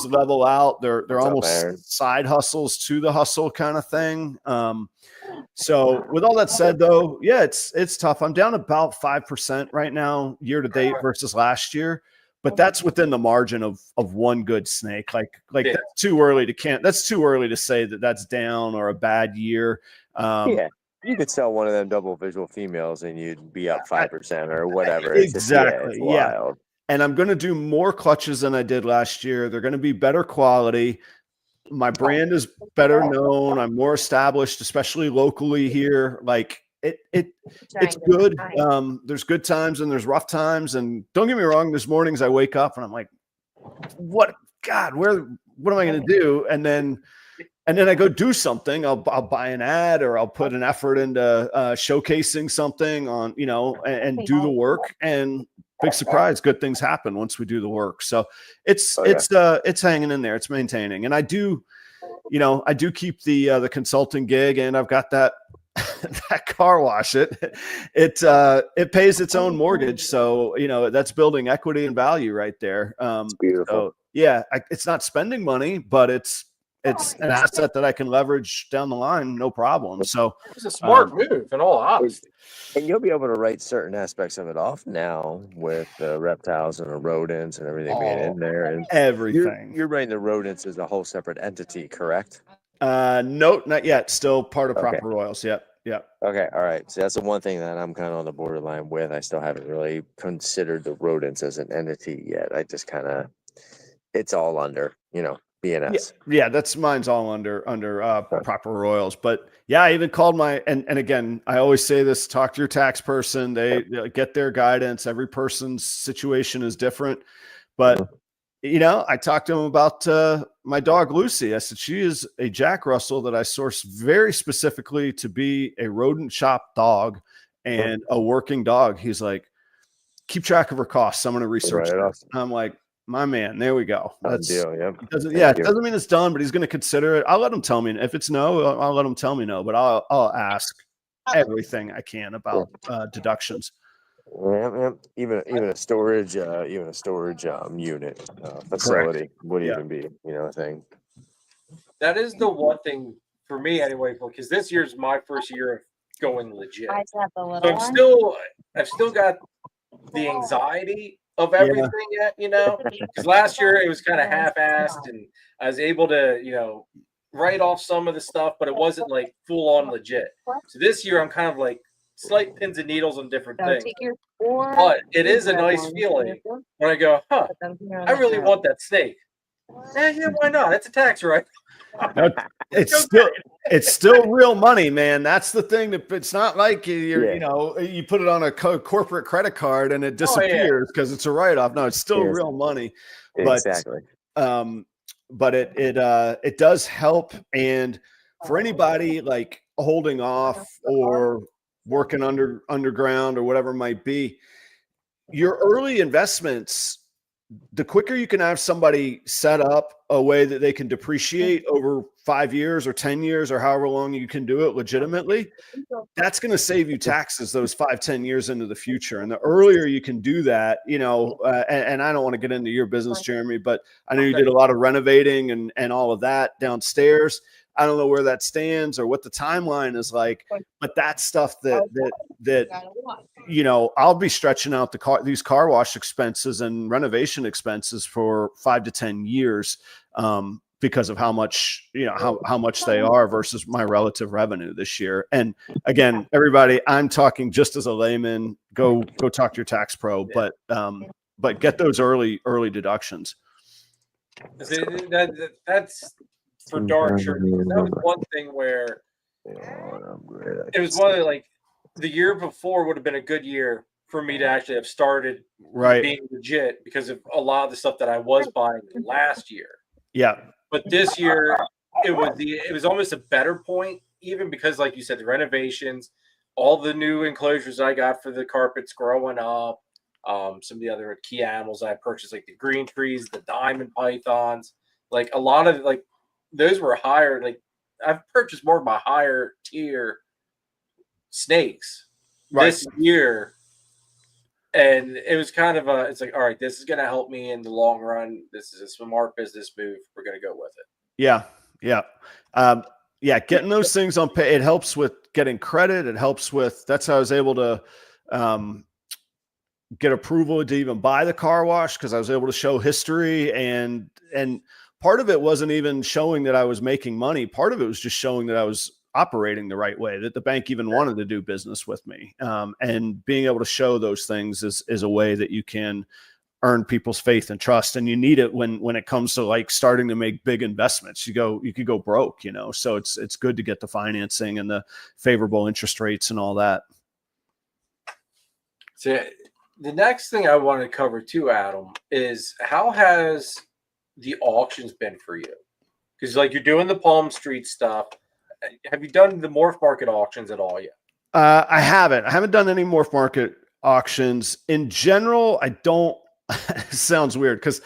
Speaker 3: level out. They're almost side hustles to the hustle kind of thing. So with all that said though, yeah, it's tough. I'm down about 5% right now year to date versus last year, but that's within the margin of one good snake. Like that's too early to say that that's down or a bad year.
Speaker 2: you could sell one of them double visual females and you'd be up 5% or whatever. It's just,
Speaker 3: Exactly.
Speaker 2: it's wild.
Speaker 3: And I'm going to do more clutches than I did last year. They're going to be better quality. My brand is better known. I'm more established, especially locally here. Like it's good. There's good times and there's rough times. And don't get me wrong, there's mornings I wake up and I'm like, what am I going to do? And then I go do something. I'll buy an ad or I'll put an effort into showcasing something on, and do the work, and big surprise, good things happen once we do the work. So it's hanging in there. It's maintaining. And I do keep the consulting gig, and I've got that that car wash. It pays its own mortgage. So, that's building equity and value right there.
Speaker 2: It's beautiful.
Speaker 3: So, it's not spending money, but it's an asset that I can leverage down the line, no problem. So
Speaker 1: it's a smart move in all honesty.
Speaker 2: And you'll be able to write certain aspects of it off now with the reptiles and the rodents and everything being in there. And
Speaker 3: everything.
Speaker 2: You're writing the rodents as a whole separate entity, correct?
Speaker 3: No, not yet. Still part of Proper Royals. Yep.
Speaker 2: Okay. All right. So that's the one thing that I'm kind of on the borderline with. I still haven't really considered the rodents as an entity yet. I just it's all under, BNS.
Speaker 3: Yeah, that's mine's all under Proper Royals. But yeah, I even called and again, I always say this, talk to your tax person. They get their guidance. Every person's situation is different. But I talked to him about my dog Lucy. I said, she is a Jack Russell that I sourced very specifically to be a rodent shop dog and a working dog. He's like, keep track of her costs. I'm going to research it. I'm like, my man, there we go. That's deal. It doesn't mean it's done, but he's going to consider it. I'll let him tell me. If it's no, I'll let him tell me no, but I'll ask everything I can about deductions.
Speaker 2: Even a storage unit facility would even be a thing.
Speaker 1: That is the one thing for me anyway, because this year's my first year of going legit. So I've still got the anxiety of everything yet, because last year it was kind of half-assed, and I was able to write off some of the stuff, but it wasn't like full-on legit. So this year I'm kind of like slight pins and needles on different things, but it is a nice feeling when I go, I really want that snake. Yeah, why not? It's a tax write.
Speaker 3: It's still real money, man. That's the thing. That it's not like you put it on a corporate credit card and it disappears because it's a write-off. No, it's still real money.
Speaker 2: Exactly.
Speaker 3: But it does help. And for anybody like holding off or working underground or whatever it might be, your early investments, the quicker you can have somebody set up a way that they can depreciate over 5 years or 10 years or however long you can do it legitimately, that's going to save you taxes those 5-10 years into the future. And the earlier you can do that, and I don't want to get into your business, Jeremy, but I know you did a lot of renovating and all of that downstairs. I don't know where that stands or what the timeline is like, but that's stuff that I'll be stretching out these car wash expenses and renovation expenses for 5 to 10 years because of how much how much they are versus my relative revenue this year. And again, everybody, I'm talking just as a layman. Go talk to your tax pro, but get those early deductions.
Speaker 1: That's for darn sure. That was one thing where it was one of the year before would have been a good year for me to actually have started being legit because of a lot of the stuff that I was buying last year.
Speaker 3: Yeah.
Speaker 1: But this year it was almost a better point, even because like you said, the renovations, all the new enclosures I got for the carpets growing up, some of the other key animals I purchased, like the green trees, the diamond pythons, like a lot of those were higher. Like I've purchased more of my higher tier snakes this year. And it was kind of it's like, all right, this is going to help me in the long run. This is a smart business move. We're going to go with it.
Speaker 3: Yeah. Getting those things on pay, it helps with getting credit. It helps with, that's how I was able to get approval to even buy the car wash, because I was able to show history, and part of it wasn't even showing that I was making money. Part of it was just showing that operating the right way, that the bank even wanted to do business with me. And being able to show those things is a way that you can earn people's faith and trust. And you need it when it comes to like starting to make big investments. You could go broke, so it's good to get the financing and the favorable interest rates and all that.
Speaker 1: So the next thing I want to cover too, Adam, is how has the auctions been for you? Because like you're doing the Palm Street stuff. Have you done the Morph Market auctions at all yet?
Speaker 3: I haven't done any Morph Market auctions. In general, I don't. It sounds weird because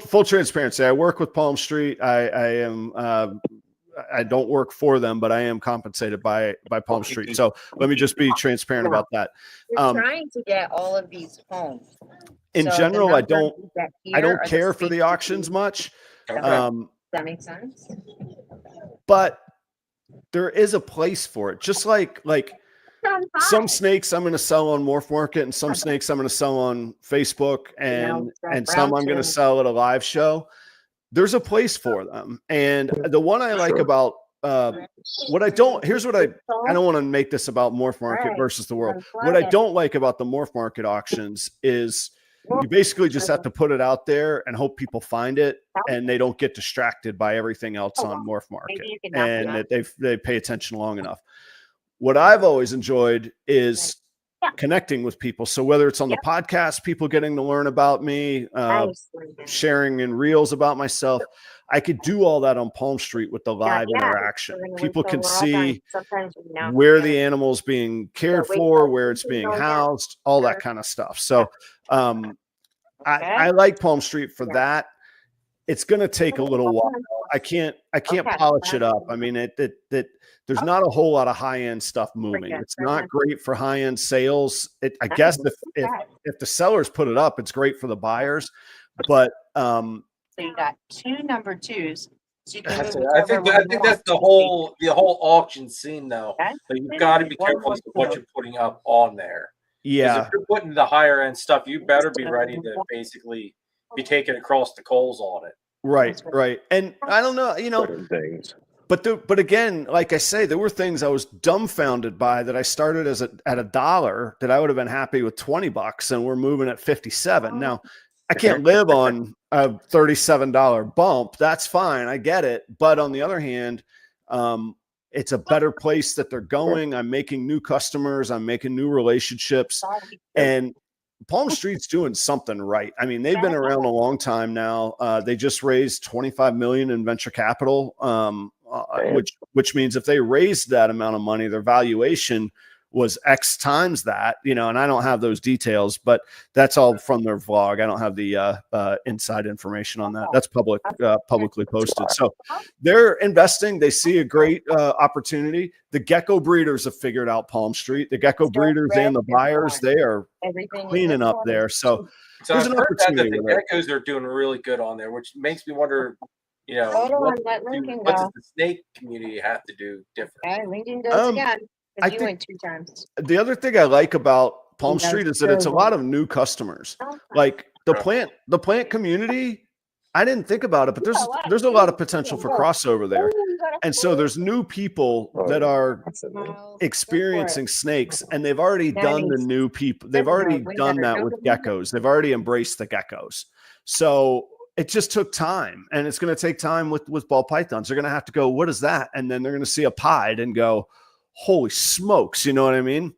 Speaker 3: full transparency, I work with Palm Street. I don't work for them, but I am compensated by Palm Street. So let me just be transparent about that.
Speaker 4: We're trying to get all of these homes.
Speaker 3: In
Speaker 4: So
Speaker 3: general, I
Speaker 4: the
Speaker 3: don't
Speaker 4: numbers that here are the
Speaker 3: care for the
Speaker 4: states
Speaker 3: auctions much.
Speaker 1: Okay.
Speaker 4: Does that make sense?
Speaker 3: But there is a place for it. Just like some snakes I'm going to sell on Morph Market, and some snakes I'm going to sell on Facebook, and some I'm going to sell at a live show. There's a place for them. And the one I like about here's what I don't want to make this about Morph Market versus the world. What I don't like about the Morph Market auctions is you basically just have to put it out there and hope people find it and they don't get distracted by everything else on Morph Market, and that they pay attention long enough. What I've always enjoyed is connecting with people. So whether it's on the podcast, people getting to learn about me, sharing in reels about myself, I could do all that on Palm Street with the live interaction. People can see where the animal's being cared for, where it's being housed, all that kind of stuff. So I like Palm Street for that. It's going to take a little while. I can't polish it up. I mean, there's not a whole lot of high-end stuff moving. It's not great for high-end sales. I guess if the sellers put it up, it's great for the buyers. But
Speaker 4: so you got 2 number 2s. So you can
Speaker 1: I think that's the whole auction scene though. Okay. So you've got to be careful as to what you're putting up on there.
Speaker 3: Yeah.
Speaker 1: If you're putting the higher end stuff, you better be ready to basically be taken across the coals on it.
Speaker 3: Right. And I don't know, things. But again, like I say, there were things I was dumbfounded by that I started at $1 that I would have been happy with $20, and we're moving at 57. Now, I can't live on a $37 bump. That's fine. I get it. But on the other hand, it's a better place that they're going. I'm making new customers. I'm making new relationships. And Palm Street's doing something right. I mean, they've been around a long time now. They just raised $25 million in venture capital, which means if they raised that amount of money, their valuation was X times that, and I don't have those details, but that's all from their vlog. I don't have the inside information on that. That's publicly posted. So they're investing. They see a great opportunity. The gecko breeders have figured out Palm Street. The gecko breeders and the buyers, they are cleaning up there. So there's an opportunity.
Speaker 1: The geckos are doing really good on there, which makes me wonder, what does the snake community have to do different?
Speaker 4: Lincoln goes again. You went 2 times.
Speaker 3: The other thing I like about Palm Street is that it's a lot of new customers. Like the plant community, I didn't think about it, but there's a lot of potential for crossover there. And so there's new people that are experiencing snakes, and they've already done the new people. They've already done that with geckos. They've already embraced the geckos. So it just took time, and it's going to take time with ball pythons. They're going to have to go, what is that? And then they're going to see a pied and go, holy smokes, you know what I mean?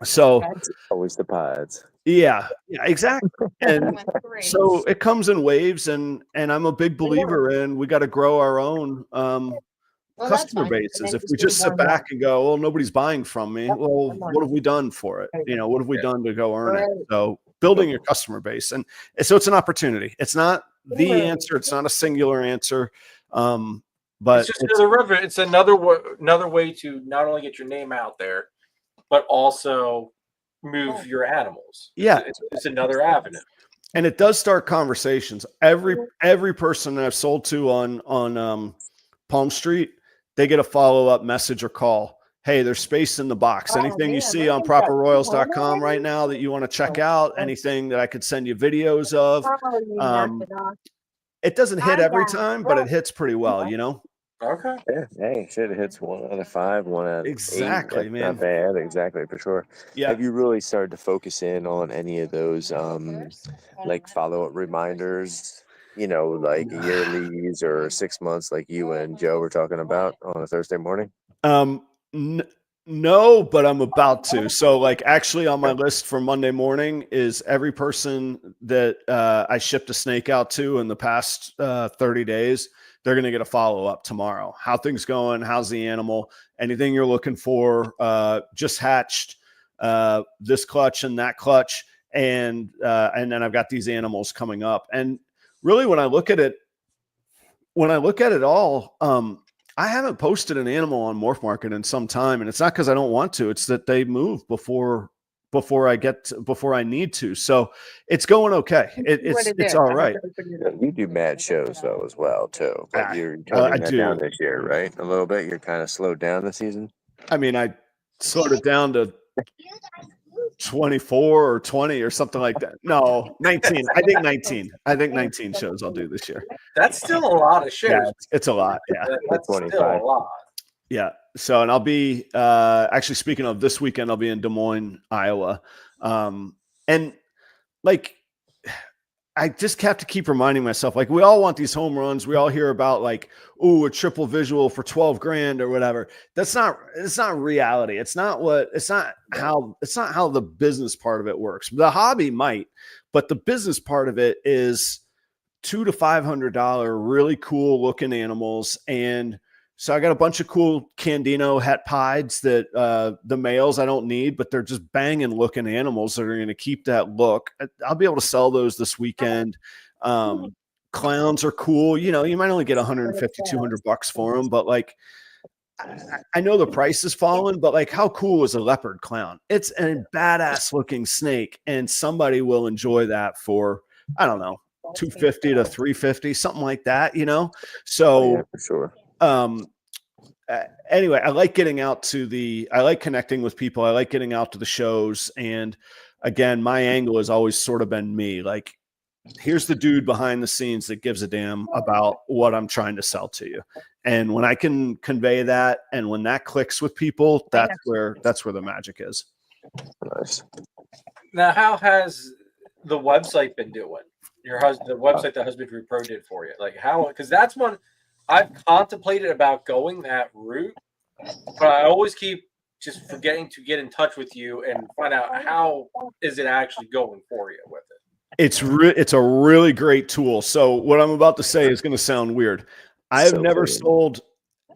Speaker 3: So
Speaker 2: always the pods.
Speaker 3: Yeah, exactly. And so it comes in waves, and I'm a big believer in we got to grow our own customer bases. If we just sit back and go, well, nobody's buying from me, well, what have we done for it? What have we done to go earn it? So building your customer base. And so it's an opportunity. It's not the answer. It's not a singular answer. But
Speaker 1: it's another way to not only get your name out there, but also move your animals.
Speaker 3: Yeah,
Speaker 1: it's another avenue,
Speaker 3: and it does start conversations. Every person that I've sold to on Palm Street, they get a follow-up message or call. Hey, there's space in the box. Anything you see on properroyals.com right now that you want to check out? Anything that I could send you videos of? It doesn't hit every time, but it hits pretty well,
Speaker 1: Okay.
Speaker 2: Yeah, hey, shit, it hits 1 out of 5, 1 out of 8.
Speaker 3: Exactly,
Speaker 2: That's
Speaker 3: man.
Speaker 2: not bad. Exactly, for sure.
Speaker 3: Yeah.
Speaker 2: Have you really started to focus in on any of those, like follow-up reminders? Like yearlies or 6 months, like you and Joe were talking about on a Thursday morning.
Speaker 3: No, but I'm about to. So, like, actually, on my list for Monday morning is every person that I shipped a snake out to in the past 30 days. They're going to get a follow up tomorrow. How things going? How's the animal? Anything you're looking for? Just hatched this clutch and that clutch, and then I've got these animals coming up. And really, when I look at it all, I haven't posted an animal on Morph Market in some time, and it's not because I don't want to. It's that they move before I need to. So it's going okay. It's all right.
Speaker 2: You do mad shows though as well too, but you're toning that down this year, right? A little bit. You're kind of slowed down this season.
Speaker 3: I mean, I slowed it down to 24 or 20 or something like that. No, 19. I think 19. I think 19 shows I'll do this year.
Speaker 1: That's still a lot of shows.
Speaker 3: Yeah, it's a lot. Yeah,
Speaker 1: that's 25. Still a lot.
Speaker 3: Yeah. So, and I'll be actually, speaking of this weekend, I'll be in Des Moines, Iowa, and like, I just have to keep reminding myself, like, we all want these home runs. We all hear about like, ooh, a triple visual for 12 grand or whatever. It's not reality. It's not how the business part of it works. The hobby might, but the business part of it is $200 to $500 really cool looking animals. And so I got a bunch of cool Candino het pieds that the males I don't need, but they're just banging looking animals that are going to keep that look. I'll be able to sell those this weekend. Clowns are cool. You might only get 150, $200 for them, but like, I know the price is falling, but like, how cool is a leopard clown? It's a badass looking snake, and somebody will enjoy that for, I don't know, 250 to 350, something like that, So
Speaker 2: yeah, for sure.
Speaker 3: Anyway, I like connecting with people. I like getting out to the shows. And again, my angle has always sort of been me. Like, here's the dude behind the scenes that gives a damn about what I'm trying to sell to you. And when I can convey that, and when that clicks with people, that's where the magic is.
Speaker 2: Nice.
Speaker 1: Now, how has the website been doing? The website that Husbandry Pro did for you, like how? Because that's one I've contemplated about going that route, but I always keep just forgetting to get in touch with you and find out how is it actually going for you with it.
Speaker 3: It's a really great tool. So what I'm about to say is going to sound weird. I've never sold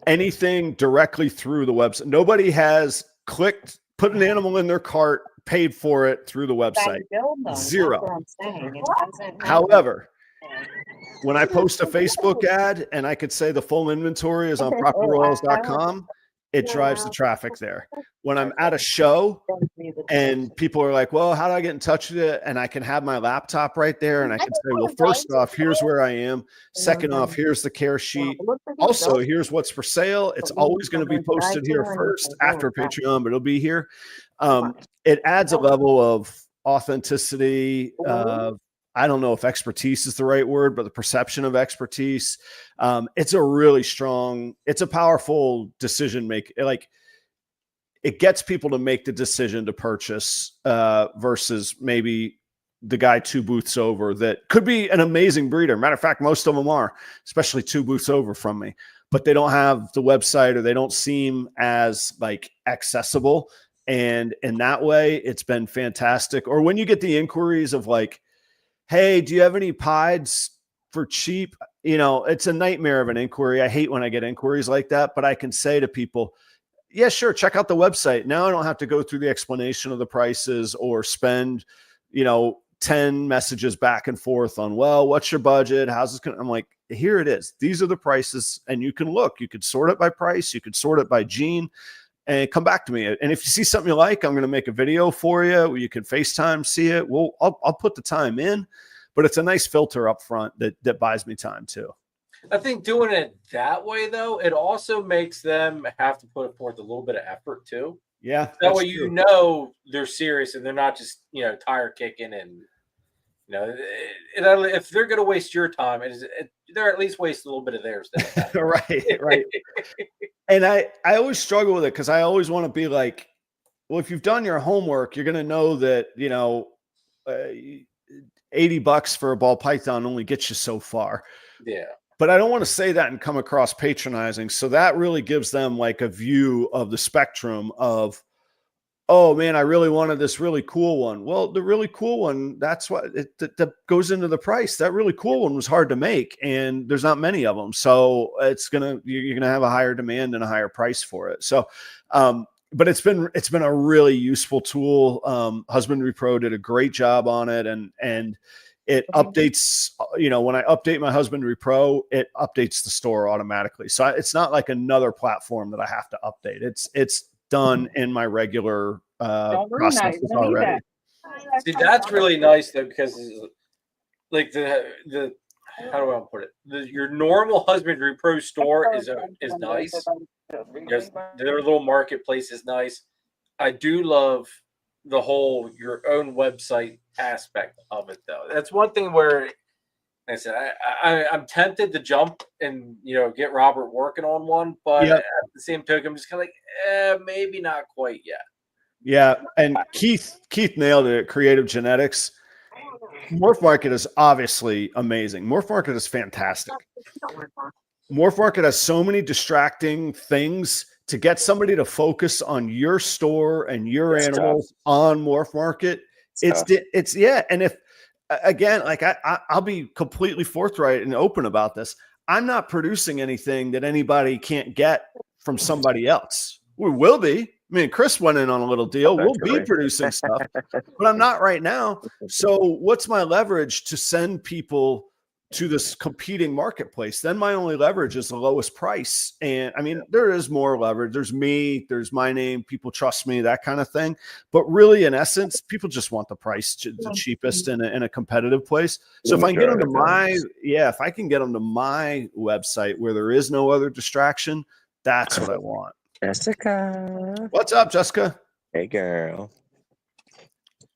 Speaker 3: anything directly through the website. Nobody has put an animal in their cart, paid for it through the website. Zero. However, when I post a Facebook ad and I could say the full inventory is on properroyals.com, it drives the traffic there. When I'm at a show and people are like, well, how do I get in touch with it? And I can have my laptop right there and I can say, well, first off, here's where I am. Second off, here's the care sheet. Also, here's what's for sale. It's always going to be posted here first after Patreon, but it'll be here. It adds a level of authenticity. I don't know if expertise is the right word, but the perception of expertise. It's a powerful decision maker. Like, it gets people to make the decision to purchase versus maybe the guy 2 booths over that could be an amazing breeder. Matter of fact, most of them are, especially 2 booths over from me, but they don't have the website or they don't seem as like accessible. And in that way, it's been fantastic. Or when you get the inquiries of like, hey, do you have any pieds for cheap? It's a nightmare of an inquiry. I hate when I get inquiries like that, but I can say to people, yeah, sure, check out the website. Now I don't have to go through the explanation of the prices or spend, 10 messages back and forth on, well, what's your budget? How's this going? I'm like, here it is. These are the prices. And you can look, you could sort it by price. You could sort it by gene and come back to me. And if you see something you like, I'm going to make a video for you where you can FaceTime, see it. Well, I'll put the time in, but it's a nice filter up front that buys me time too.
Speaker 1: I think doing it that way, though, it also makes them have to put forth a little bit of effort too.
Speaker 3: Yeah.
Speaker 1: That way, they're serious and they're not just, tire kicking and You know, if they're going to waste your time, they're at least waste a little bit of theirs.
Speaker 3: Right. And I always struggle with it because I always want to be like, well, if you've done your homework, you're going to know that, $80 for a ball python only gets you so far.
Speaker 1: Yeah.
Speaker 3: But I don't want to say that and come across patronizing. So that really gives them like a view of the spectrum of, oh man, I really wanted this really cool one. Well, the really cool one, that's what that goes into the price. That really cool one was hard to make, and there's not many of them. So you're gonna have a higher demand and a higher price for it. So, but it's been a really useful tool. Husbandry Pro did a great job on it, and it updates. When I update my Husbandry Pro, it updates the store automatically. So it's not like another platform that I have to update. It's done in my regular processes already.
Speaker 1: See, that's really nice though, because like the how do I put it? Your normal Husbandry Pro store is nice. Their little marketplace is nice. I do love the whole your own website aspect of it though. That's one thing where like I said I'm tempted to jump and get Robert working on one, but at the same token, I'm just kind of like, maybe not quite yet.
Speaker 3: Yeah, and Keith nailed it. Creative Genetics. Morph Market is obviously amazing. Morph Market is fantastic. Morph Market has so many distracting things to get somebody to focus on your store and your animals on Morph Market. It's and if again, like I'll be completely forthright and open about this. I'm not producing anything that anybody can't get from somebody else. We will be. I mean, Chris went in on a little deal. We'll be producing stuff, but I'm not right now. So what's my leverage to send people to this competing marketplace? Then my only leverage is the lowest price. And I mean, there is more leverage. There's me, there's my name, people trust me, that kind of thing. But really, in essence, people just want the price, the cheapest in a competitive place. So if I can get them to if I can get them to my website where there is no other distraction, that's what I want.
Speaker 2: Jessica.
Speaker 3: What's up, Jessica?
Speaker 2: Hey, girl.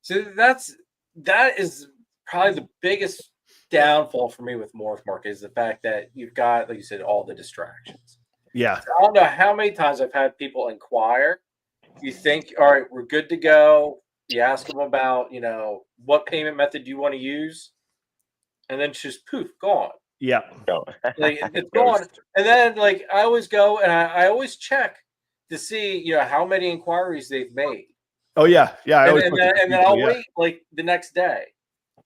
Speaker 1: So that is probably the biggest downfall for me with Morph Market is the fact that you've got, like you said, all the distractions.
Speaker 3: Yeah.
Speaker 1: So I don't know how many times I've had people inquire. You think, all right, we're good to go. You ask them about, what payment method do you want to use? And then it's just poof, gone.
Speaker 3: Yeah.
Speaker 1: Like it's gone. And then like I always go and I always check to see, how many inquiries they've made.
Speaker 3: Oh yeah. Yeah.
Speaker 1: And then I'll wait like the next day.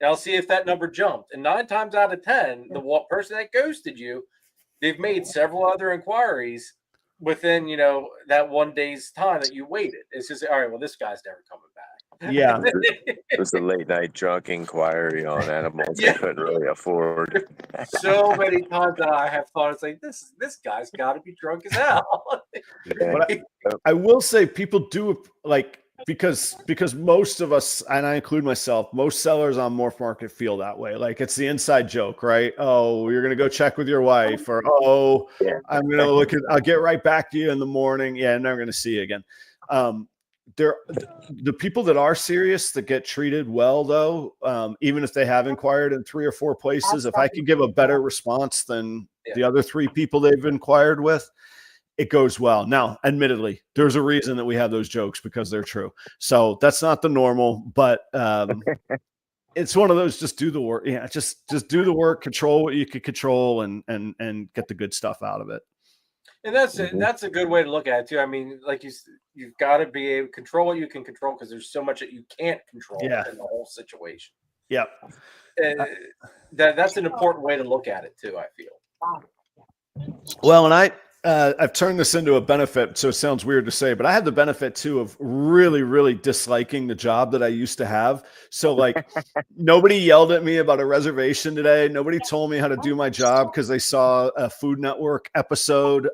Speaker 1: And I'll see if that number jumped. And 9 times out of 10, the person that ghosted you, they've made several other inquiries within, that one day's time that you waited. It's just, all right, well, this guy's never coming back.
Speaker 3: Yeah.
Speaker 2: It was a late night drunk inquiry on animals they couldn't really afford.
Speaker 1: So many times that I have thought, it's like, this guy's got to be drunk as hell.
Speaker 3: But I will say people do like, because most of us, and I include myself, most sellers on Morph Market feel that way. Like it's the inside joke, right? Oh, you're going to go check with your wife, or, I'm going to I'll get right back to you in the morning. Yeah, I'm never going to see you again. The people that are serious, that get treated well though, even if they have inquired in 3 or 4 places, if I could give a better response than the other 3 people they've inquired with, it goes well. Now, admittedly, there's a reason that we have those jokes, because they're true. So that's not the normal, but it's one of those, just do the work. Yeah. Just do the work, control what you can control, and get the good stuff out of it.
Speaker 1: And that's a good way to look at it too. I mean, like you've got to be able to control what you can control, because there's so much that you can't control in the whole situation.
Speaker 3: Yeah.
Speaker 1: That's an important way to look at it too, I feel.
Speaker 3: Well, and I've turned this into a benefit, so it sounds weird to say, but I had the benefit too of really, really disliking the job that I used to have. So like nobody yelled at me about a reservation today. Nobody told me how to do my job because they saw a Food Network episode.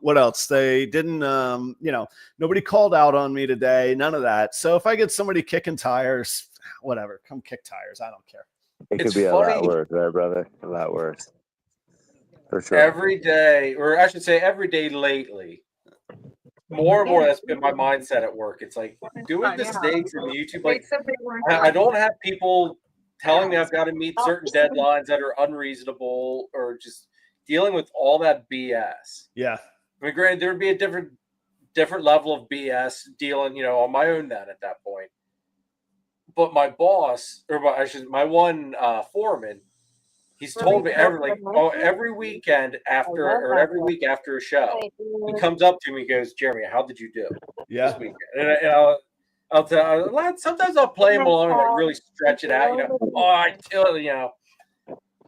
Speaker 3: What else? They didn't, nobody called out on me today. None of that. So if I get somebody kicking tires, whatever, come kick tires. I don't care.
Speaker 2: It could be a lot worse, right, brother? A lot worse. For sure.
Speaker 1: Every day, or I should say every day lately, more and more, that's been my mindset at work. It's like doing the steaks and the YouTube. Like I don't have people telling me I've got to meet certain deadlines that are unreasonable, or just dealing with all that BS.
Speaker 3: Yeah.
Speaker 1: I mean, granted, there would be a different level of BS dealing, on my own then at that point. But my boss, or my one foreman, he's told me every weekend after, or every week after a show, he comes up to me and goes, "Jeremy, how did you do this weekend?" And I'll tell, sometimes I'll play him along and like really stretch it out, I tell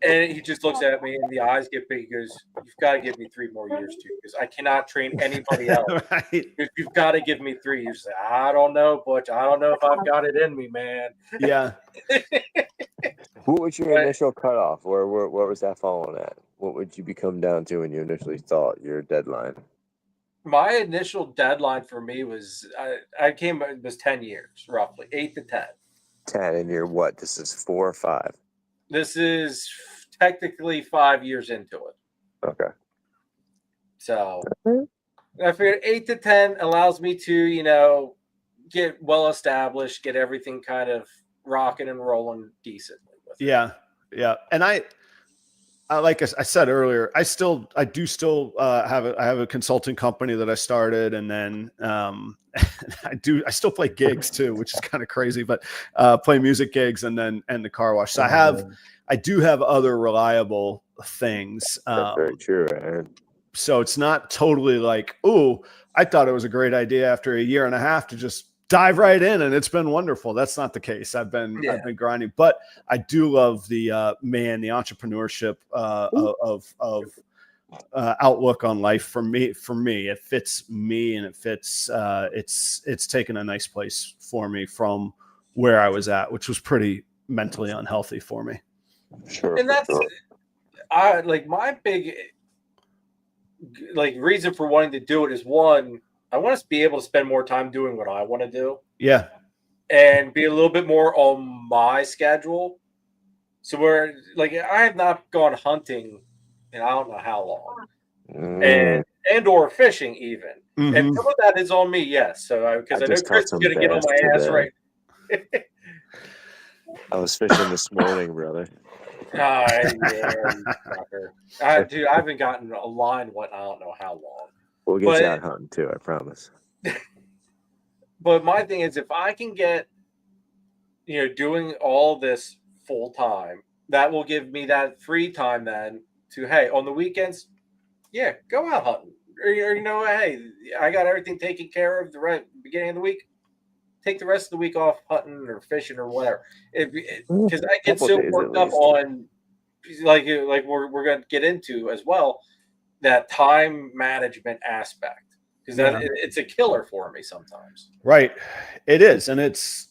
Speaker 1: and he just looks at me and the eyes get big. He goes, "You've got to give me 3 more years too, because I cannot train anybody else.
Speaker 3: Right.
Speaker 1: You've got to give me 3 years." I don't know, Butch. I don't know if I've got it in me, man.
Speaker 3: Yeah.
Speaker 2: What was your initial cutoff, or what was that falling at? What would you come down to when you initially thought your deadline?
Speaker 1: My initial deadline for me was it was 10 years, roughly 8 to 10.
Speaker 2: 10, and you're what? This is 4 or 5.
Speaker 1: This is technically 5 years into it.
Speaker 2: Okay.
Speaker 1: So I figured 8 to 10 allows me to, get well established, get everything kind of rocking and rolling decently with it.
Speaker 3: Yeah. Yeah. And I like I said earlier, I do still have a consulting company that I started, and then I still play gigs too, which is kind of crazy, but play music gigs and the car wash. So I do have other reliable things.
Speaker 2: That's very true. Right?
Speaker 3: So it's not totally like, oh, I thought it was a great idea after a year and a half to just dive right in and it's been wonderful. That's not the case. I've been grinding, but I do love the entrepreneurship of outlook on life. For me, it fits me, and it fits. It's taken a nice place for me from where I was at, which was pretty mentally unhealthy for me.
Speaker 2: Sure.
Speaker 1: And that's my big reason for wanting to do it is, one, I want to be able to spend more time doing what I want to do.
Speaker 3: Yeah.
Speaker 1: And be a little bit more on my schedule. So where I have not gone hunting in I don't know how long. And or fishing even.
Speaker 3: Mm-hmm.
Speaker 1: And some of that is on me, yes. So because I know Chris is going to get on my ass right.
Speaker 2: I was fishing this morning, brother.
Speaker 1: Dude, I haven't gotten a line I don't know how long.
Speaker 2: We'll get you out hunting too, I promise.
Speaker 1: But my thing is, if I can get, doing all this full time, that will give me that free time then to, hey, on the weekends, go out hunting. Or hey, I got everything taken care of the beginning of the week. Take the rest of the week off hunting or fishing or whatever. Because I get so worked up on, like we're going to get into as well, that time management aspect. Because it's a killer for me sometimes.
Speaker 3: Right. It is. And it's,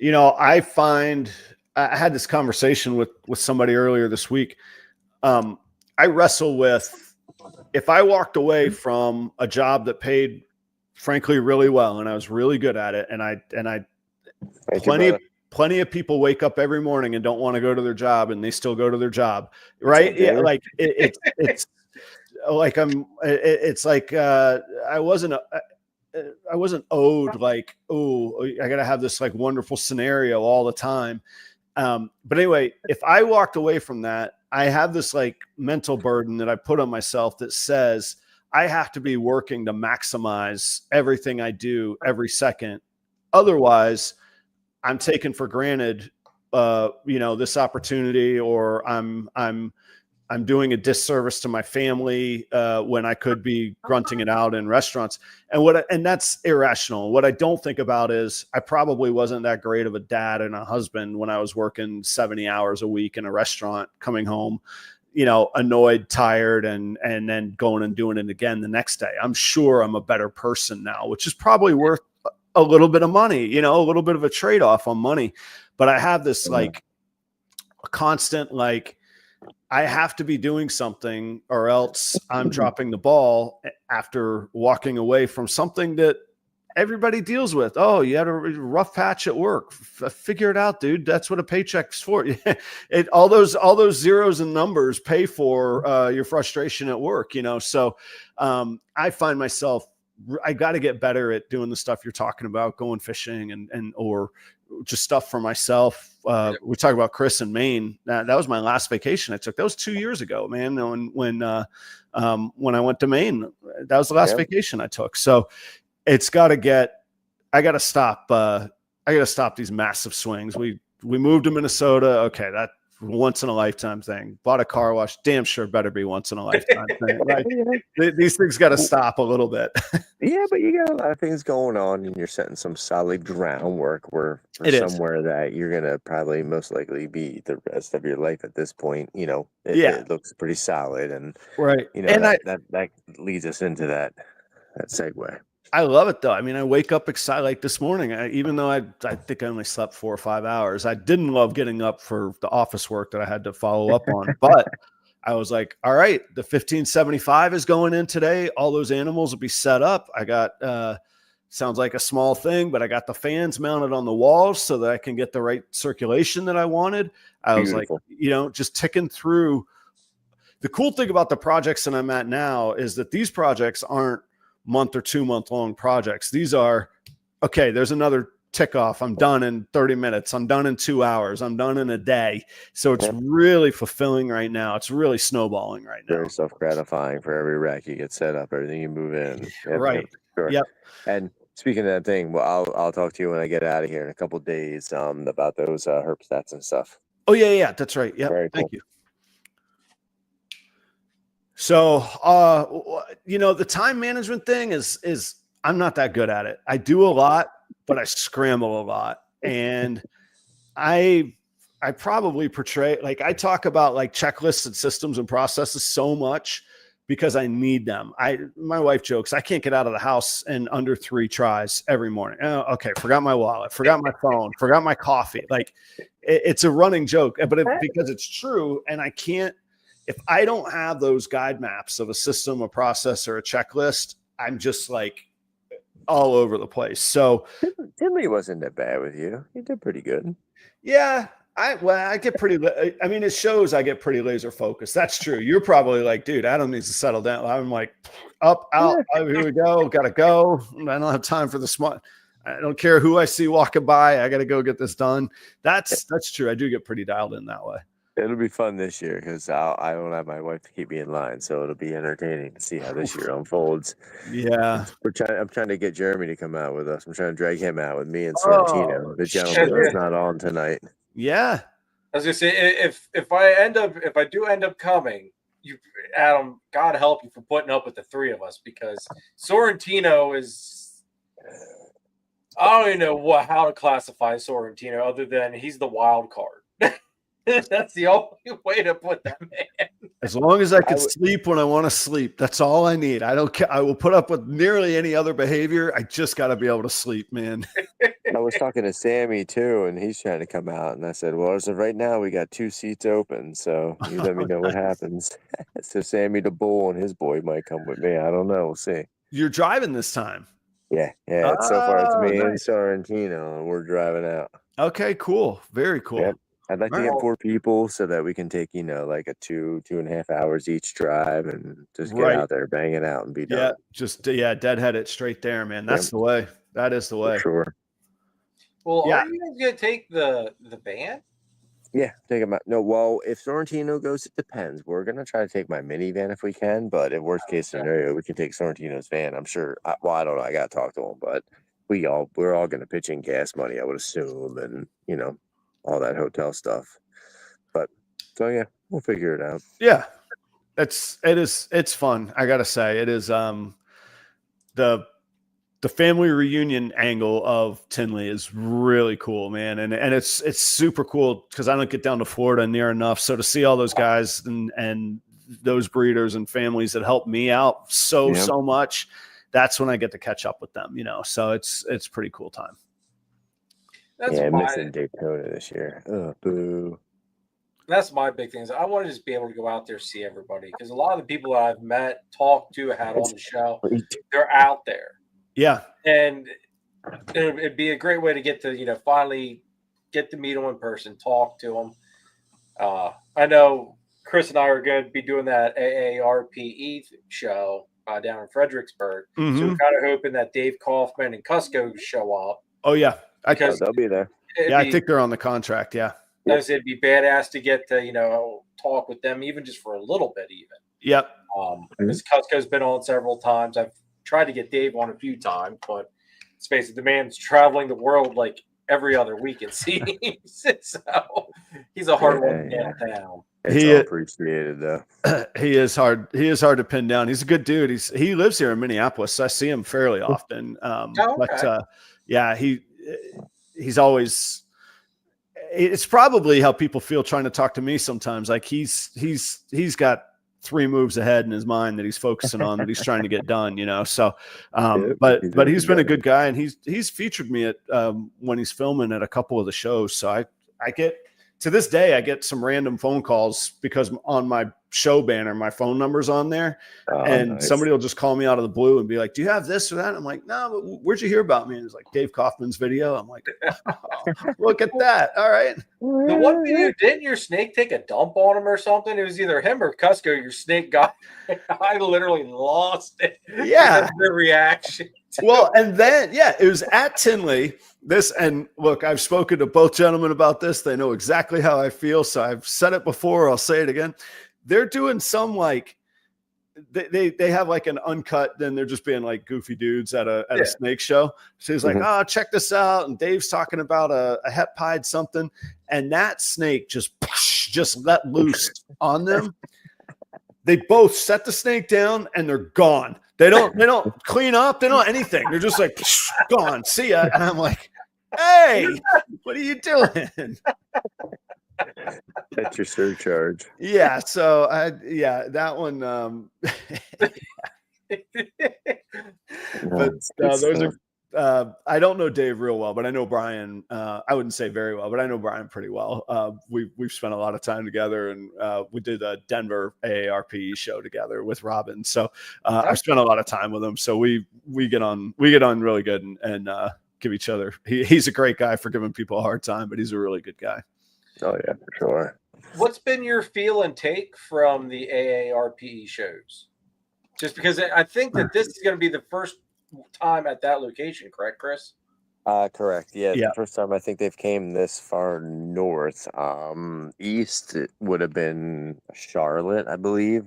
Speaker 3: I find I had this conversation with somebody earlier this week. I wrestle with, if I walked away from a job that paid frankly really well, and I was really good at it, and plenty of people wake up every morning and don't want to go to their job, and they still go to their job. Right. Okay. Yeah, like it's like I wasn't owed like, oh, I got to have this like wonderful scenario all the time. But anyway, if I walked away from that, I have this like mental burden that I put on myself that says I have to be working to maximize everything I do every second. Otherwise, I'm taking for granted, this opportunity, or I'm doing a disservice to my family when I could be grunting it out in restaurants. And that's irrational. What I don't think about is I probably wasn't that great of a dad and a husband when I was working 70 hours a week in a restaurant, coming home, annoyed, tired, and then going and doing it again the next day. I'm sure I'm a better person now, which is probably worth a little bit of money, a little bit of a trade-off on money. But I have this like a constant, like, I have to be doing something or else I'm dropping the ball after walking away from something that everybody deals with. Oh, you had a rough patch at work. Figure it out, dude. That's what a paycheck's for. All those zeros and numbers pay for your frustration at work, So I find myself I got to get better at doing the stuff you're talking about, going fishing and or just stuff for myself. We talk about Chris in Maine. That was my last vacation I took. That was 2 years ago, man. When I went to Maine, that was the last vacation I took. So it's got to get. I got to stop. I got to stop these massive swings. We moved to Minnesota. Okay, that once in a lifetime thing. Bought a car wash. Damn sure better be once in a lifetime thing. Like these things got to stop a little bit.
Speaker 2: Yeah, but you got a lot of things going on, and you're setting some solid groundwork for somewhere that you're gonna probably most likely be the rest of your life at this point. You know, it looks pretty solid, and you know, and that leads us into that segue.
Speaker 3: I love it though. I mean, I wake up excited. Like this morning, even though I think I only slept 4 or 5 hours, I didn't love getting up for the office work that I had to follow up on. But I was like, all right, the 1575 is going in today. All those animals will be set up. I got, sounds like a small thing, but I got the fans mounted on the walls so that I can get the right circulation that I wanted. I was like, you know, just ticking through. The cool thing about the projects that I'm at now is that these projects aren't month or 2 month long projects. These are, okay, there's another tick off. I'm done in 30 minutes. I'm done in 2 hours. I'm done in a day. So it's really fulfilling right now. It's really snowballing right now.
Speaker 2: Very self-gratifying for every rack you get set up, everything you move in.
Speaker 3: Right.
Speaker 2: Sure.
Speaker 3: Yep.
Speaker 2: And speaking of that thing, well, I'll talk to you when I get out of here in a couple of days about those herp stats and stuff.
Speaker 3: Oh yeah. That's right. Yeah.
Speaker 2: Very cool.
Speaker 3: Thank you. So, you know, the time management thing is I'm not that good at it. I do a lot, but I scramble a lot. And I probably portray, like I talk about like checklists and systems and processes so much because I need them. My wife jokes, I can't get out of the house in under 3 tries every morning. Oh, okay. Forgot my wallet, forgot my phone, forgot my coffee. Like it's a running joke, but because it's true. And I can't, if I don't have those guide maps of a system, a process, or a checklist, I'm just like all over the place. So
Speaker 2: Tinley wasn't that bad with you. You did pretty good.
Speaker 3: Yeah. I get pretty, I mean, it shows I get pretty laser focused. That's true. You're probably like, dude, Adam needs to settle down. I'm like, up, out, here we go. Got to go. I don't have time for the smart. I don't care who I see walking by. I got to go get this done. That's true. I do get pretty dialed in that way.
Speaker 2: It'll be fun this year because I don't have my wife to keep me in line, so it'll be entertaining to see how this year unfolds.
Speaker 3: Yeah,
Speaker 2: I'm trying to get Jeremy to come out with us. I'm trying to drag him out with me and Sorrentino, the gentleman that's not on tonight.
Speaker 3: Yeah,
Speaker 1: I was gonna say if I do end up coming, you, Adam, God help you for putting up with the 3 of us because Sorrentino is. I don't even know how to classify Sorrentino other than he's the wild card. That's the only way to put that man.
Speaker 3: As long as I can sleep when I want to sleep, that's all I need. I don't care. I will put up with nearly any other behavior. I just got to be able to sleep, man.
Speaker 2: I was talking to Sammy too, and he's trying to come out. And I said, well, as of right now, we got 2 seats open. So you let me know what happens. So Sammy the bull and his boy might come with me. I don't know. We'll see.
Speaker 3: You're driving this time.
Speaker 2: Yeah. So far, it's me and Sorrentino, and we're driving out.
Speaker 3: Okay, cool. Very cool.
Speaker 2: Yep. I'd like to get 4 people so that we can take, like a 2.5 hours each drive and just get out there, bang it out and be done.
Speaker 3: Yeah, just deadhead it straight there, man. That's the way. That is the way.
Speaker 2: For sure.
Speaker 1: Well, are you guys gonna take the van?
Speaker 2: Yeah, take them out. No, well, if Sorrentino goes, it depends. We're gonna try to take my minivan if we can, but in worst case scenario, we can take Sorrentino's van. I'm sure. I don't know. I gotta talk to him, but we're all gonna pitch in gas money, I would assume, and all that hotel stuff. But so yeah, we'll figure it out.
Speaker 3: Yeah. It's fun. I gotta say, it is the family reunion angle of Tinley is really cool, man. And it's super cool because I don't get down to Florida near enough. So to see all those guys and those breeders and families that help me out so much, that's when I get to catch up with them, so it's pretty cool time.
Speaker 2: I'm missing Daytona this year. Oh, boo.
Speaker 1: That's my big thing. Is I want to just be able to go out there, see everybody, because a lot of the people that I've met, talked to, had on the show, they're out there.
Speaker 3: Yeah,
Speaker 1: and it'd be a great way to get to finally get to meet them in person, talk to them. I know Chris and I are going to be doing that AARPE show down in Fredericksburg. So we're
Speaker 3: Mhm.
Speaker 1: kind of hoping that Dave Kaufman and Cusco show up.
Speaker 3: Oh yeah,
Speaker 1: Because
Speaker 2: they'll be there.
Speaker 3: I think they're on the contract. Yeah.
Speaker 1: It'd be badass to get to, talk with them even just for a little bit even.
Speaker 3: Yep.
Speaker 1: Because Cusco's been on several times. I've tried to get Dave on a few times, but it's basically the man's traveling the world like every other week, it seems. So he's a hard one downtown.
Speaker 2: It's all appreciated though.
Speaker 3: He is hard. He is hard to pin down. He's a good dude. He lives here in Minneapolis. So I see him fairly often. But yeah, he's always. It's probably how people feel trying to talk to me sometimes. Like he's got 3 moves ahead in his mind that he's focusing on, that he's trying to get done, So, but he's been a good guy, and he's featured me at when he's filming at a couple of the shows. So I get, to this day, I get some random phone calls because on my show banner, my phone number's on there, and somebody will just call me out of the blue and be like, "Do you have this or that?" I'm like, "No, but where'd you hear about me?" And it's like Dave Kaufman's video. I'm like, oh, "Look at that! All right."
Speaker 1: The one video, didn't your snake take a dump on him or something? It was either him or Cusco. Your snake got. I literally lost it.
Speaker 3: Yeah,
Speaker 1: the reaction.
Speaker 3: Well, and then it was at Tinley. And look, I've spoken to both gentlemen about this. They know exactly how I feel. So I've said it before. I'll say it again. They're doing some they have like an uncut, then they're just being like goofy dudes at a snake show. So he's like, "Oh, check this out." And Dave's talking about a het pied something. And that snake just let loose on them. They both set the snake down and they're gone. They don't clean up. They don't anything. They're just like, gone. See ya. And I'm like, "Hey, what are you doing?"
Speaker 2: That's your surcharge.
Speaker 3: Yeah. So that one. But those are. I don't know Dave real well, but I know Brian. I wouldn't say very well, but I know Brian pretty well. We've spent a lot of time together, and we did a Denver AARP show together with Robin. So I've spent a lot of time with him. So we get on really good and give each other. He's a great guy for giving people a hard time, but he's a really good guy.
Speaker 2: Oh yeah, for sure.
Speaker 1: What's been your feel and take from the AARP shows? Just because I think that this is going to be the first time at that location, correct, Chris?
Speaker 2: Correct. Yeah, the first time I think they've came this far north. East it would have been Charlotte, I believe.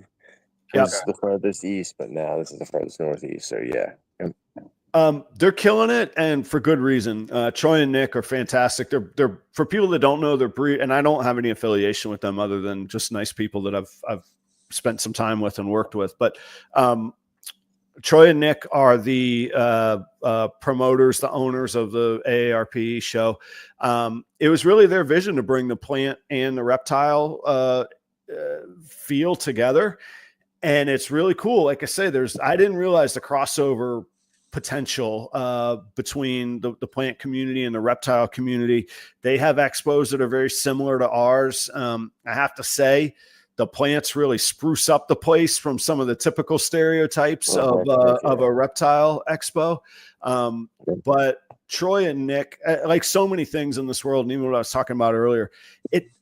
Speaker 2: It's the farthest east, but now this is the farthest northeast. So yeah.
Speaker 3: They're killing it, and for good reason. Troy and Nick are fantastic. They're for people that don't know, they're and I don't have any affiliation with them other than just nice people that I've spent some time with and worked with. But Troy and Nick are the promoters, the owners of the AARP show. It was really their vision to bring the plant and the reptile feel together, and it's really cool. Like I say, I didn't realize the crossover potential between the plant community and the reptile community. They have expos that are very similar to ours. I have to say, the plants really spruce up the place from some of the typical stereotypes of a reptile expo. But Troy and Nick, like so many things in this world, and even what I was talking about earlier,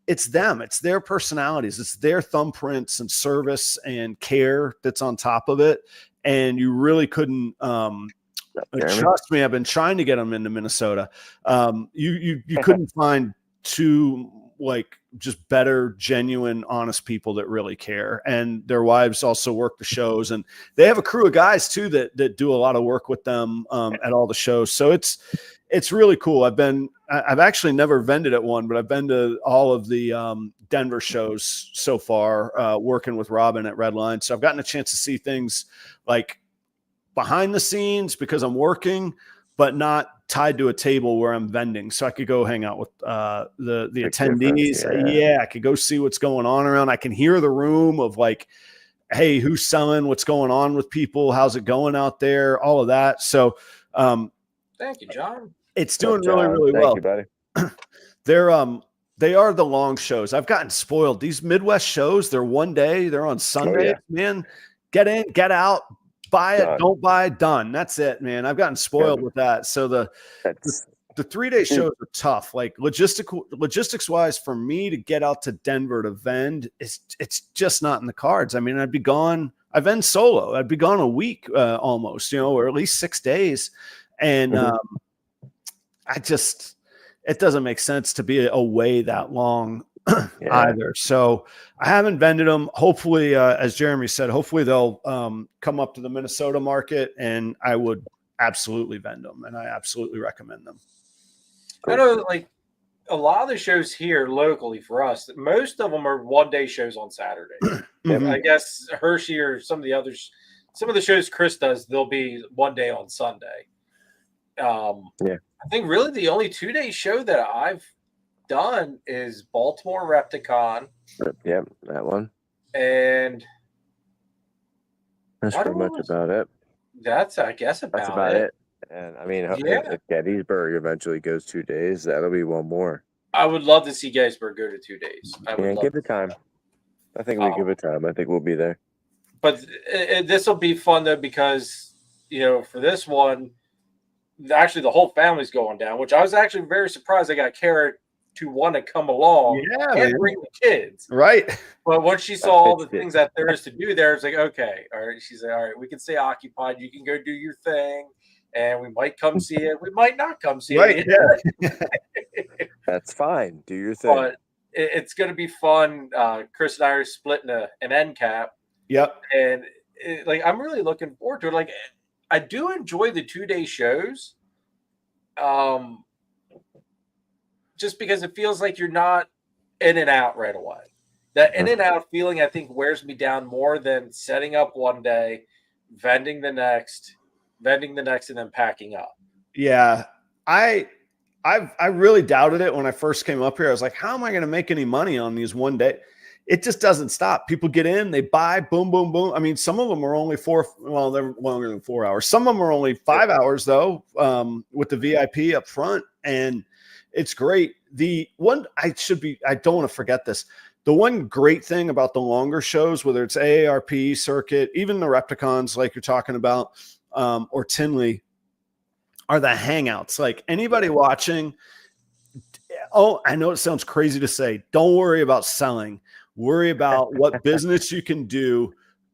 Speaker 3: it's them, it's their personalities, it's their thumbprints and service and care that's on top of it. And you really couldn't, trust me, I've been trying to get them into Minnesota. You couldn't find two just better, genuine, honest people that really care. And their wives also work the shows, and they have a crew of guys too that do a lot of work with them at all the shows. So it's really cool. I've actually never vended at one, but I've been to all of the Denver shows so far, working with Robin at Redline. So I've gotten a chance to see things like behind the scenes because I'm working, but not tied to a table where I'm vending. So I could go hang out with the attendees. Yeah, I could go see what's going on around. I can hear the room of like, hey, who's selling? What's going on with people? How's it going out there? All of that. So
Speaker 1: thank you, John.
Speaker 3: It's doing really, really well.
Speaker 2: Thank you,
Speaker 3: buddy. They are the long shows. I've gotten spoiled. These Midwest shows, they're one day. They're on Sunday. Man, get in, get out, buy it, don't buy, done. That's it, man. I've gotten spoiled with that. So the 3-day shows are tough. Like logistics wise, for me to get out to Denver to vend, it's just not in the cards. I mean, I'd be gone I vend solo. I'd be gone a week almost, or at least 6 days. And it doesn't make sense to be away that long either. So I haven't vended them. Hopefully, as Jeremy said, hopefully they'll come up to the Minnesota market, and I would absolutely vend them, and I absolutely recommend them.
Speaker 1: I know, like a lot of the shows here locally for us, most of them are 1-day shows on Saturday. I guess Hershey or some of the others, some of the shows Chris does, they'll be 1 day on Sunday. I think really the only 2-day show that I've done is Baltimore Repticon.
Speaker 2: Yep, that one.
Speaker 1: And
Speaker 2: that's pretty much about it.
Speaker 1: That's, I guess, about it.
Speaker 2: And I mean, if Gettysburg eventually goes 2 days, that'll be one more.
Speaker 1: I would love to see Gettysburg go to 2 days.
Speaker 2: Give it time. I think we give it time. I think we'll be there.
Speaker 1: But this will be fun though, because for this one, actually the whole family's going down, which I was actually very surprised I got Kara to want to come along and bring the kids.
Speaker 3: Right.
Speaker 1: But once she saw all the things that there is to do there, it's like, okay, all right. She's like, all right, we can stay occupied. You can go do your thing, and we might come see it. We might not come see it.
Speaker 3: Yeah.
Speaker 2: That's fine. Do your thing.
Speaker 1: But it's going to be fun. Chris and I are splitting an end cap.
Speaker 3: Yep.
Speaker 1: And I'm really looking forward to it. Like, I do enjoy the 2-day shows. Just because it feels like you're not in and out right away. That in and out feeling, I think, wears me down more than setting up 1 day, vending the next, and then packing up.
Speaker 3: Yeah. I really doubted it when I first came up here. I was like, how am I going to make any money on these 1 day? It just doesn't stop. People get in, they buy, boom, boom, boom. I mean, some of them are only they're longer than 4 hours. Some of them are only 5 hours though, with the VIP up front. And it's great. The one I don't want to forget this. The one great thing about the longer shows, whether it's AARP circuit, even the Repticons, like you're talking about, or Tinley, are the hangouts. Like anybody watching, I know it sounds crazy to say, don't worry about selling. Worry about what business you can do,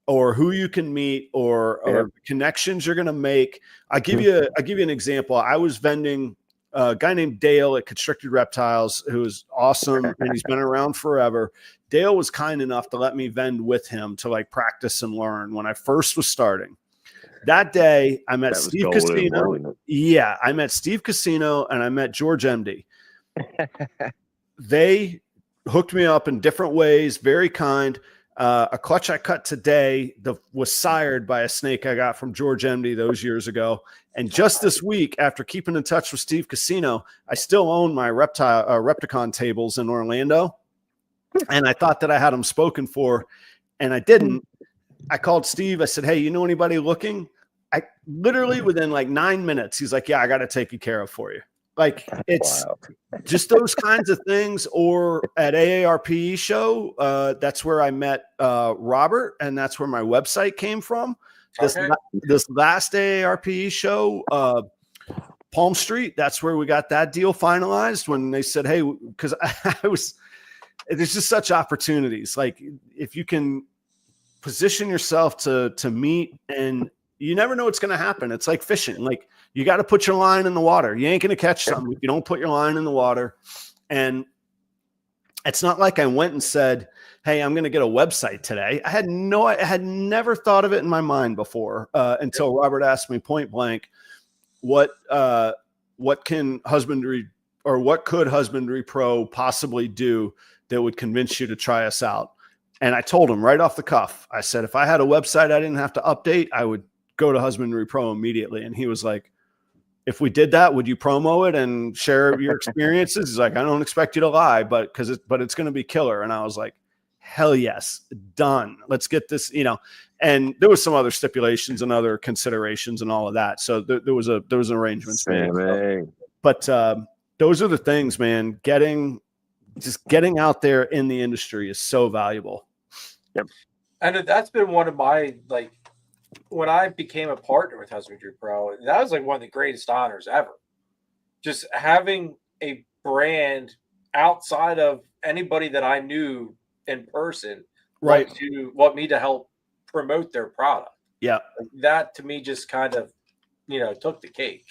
Speaker 3: or who you can meet, or connections you're going to make. I'll give you an example. I was vending a guy named Dale at Constricted Reptiles, who is awesome, and he's been around forever. Dale was kind enough to let me vend with him to practice and learn when I first was starting. That day, I met Steve Casino. Yeah, I met Steve Casino, and I met George MD. They hooked me up in different ways, very kind. A clutch I cut today was sired by a snake I got from George MD those years ago. And just this week, after keeping in touch with Steve Casino, I still own my Repticon tables in Orlando. And I thought that I had them spoken for, and I didn't. I called Steve. I said, hey, you know anybody looking? I literally within 9 minutes, he's like, yeah, I got to take you care of for you. It's just those kinds of things. Or at AARP show, that's where I met Robert, and that's where my website came from. This last AARP show, Palm Street, that's where we got that deal finalized when they said, hey, because there's just such opportunities. Like if you can position yourself to meet, and you never know what's going to happen. It's like fishing. Like you got to put your line in the water. You ain't going to catch something if you don't put your line in the water. And it's not like I went and said, hey, I'm going to get a website today. I had never thought of it in my mind before until Robert asked me point blank, what can Husbandry, or what could Husbandry Pro possibly do that would convince you to try us out? And I told him right off the cuff, I said, if I had a website I didn't have to update, I would go to Husbandry Pro immediately. And he was like, if we did that, would you promo it and share your experiences? He's like, I don't expect you to lie, but it's going to be killer. And I was like, hell yes, done. Let's get this, and there was some other stipulations and other considerations and all of that. So there was arrangements made. But those are the things, man. Getting out there in the industry is so valuable.
Speaker 2: Yep.
Speaker 1: And that's been one of my, when I became a partner with Husbandry Pro, that was one of the greatest honors ever. Just having a brand outside of anybody that I knew in person,
Speaker 3: right?
Speaker 1: Want me to help promote their product.
Speaker 3: Yeah.
Speaker 1: Like, that to me just kind of, took the cake.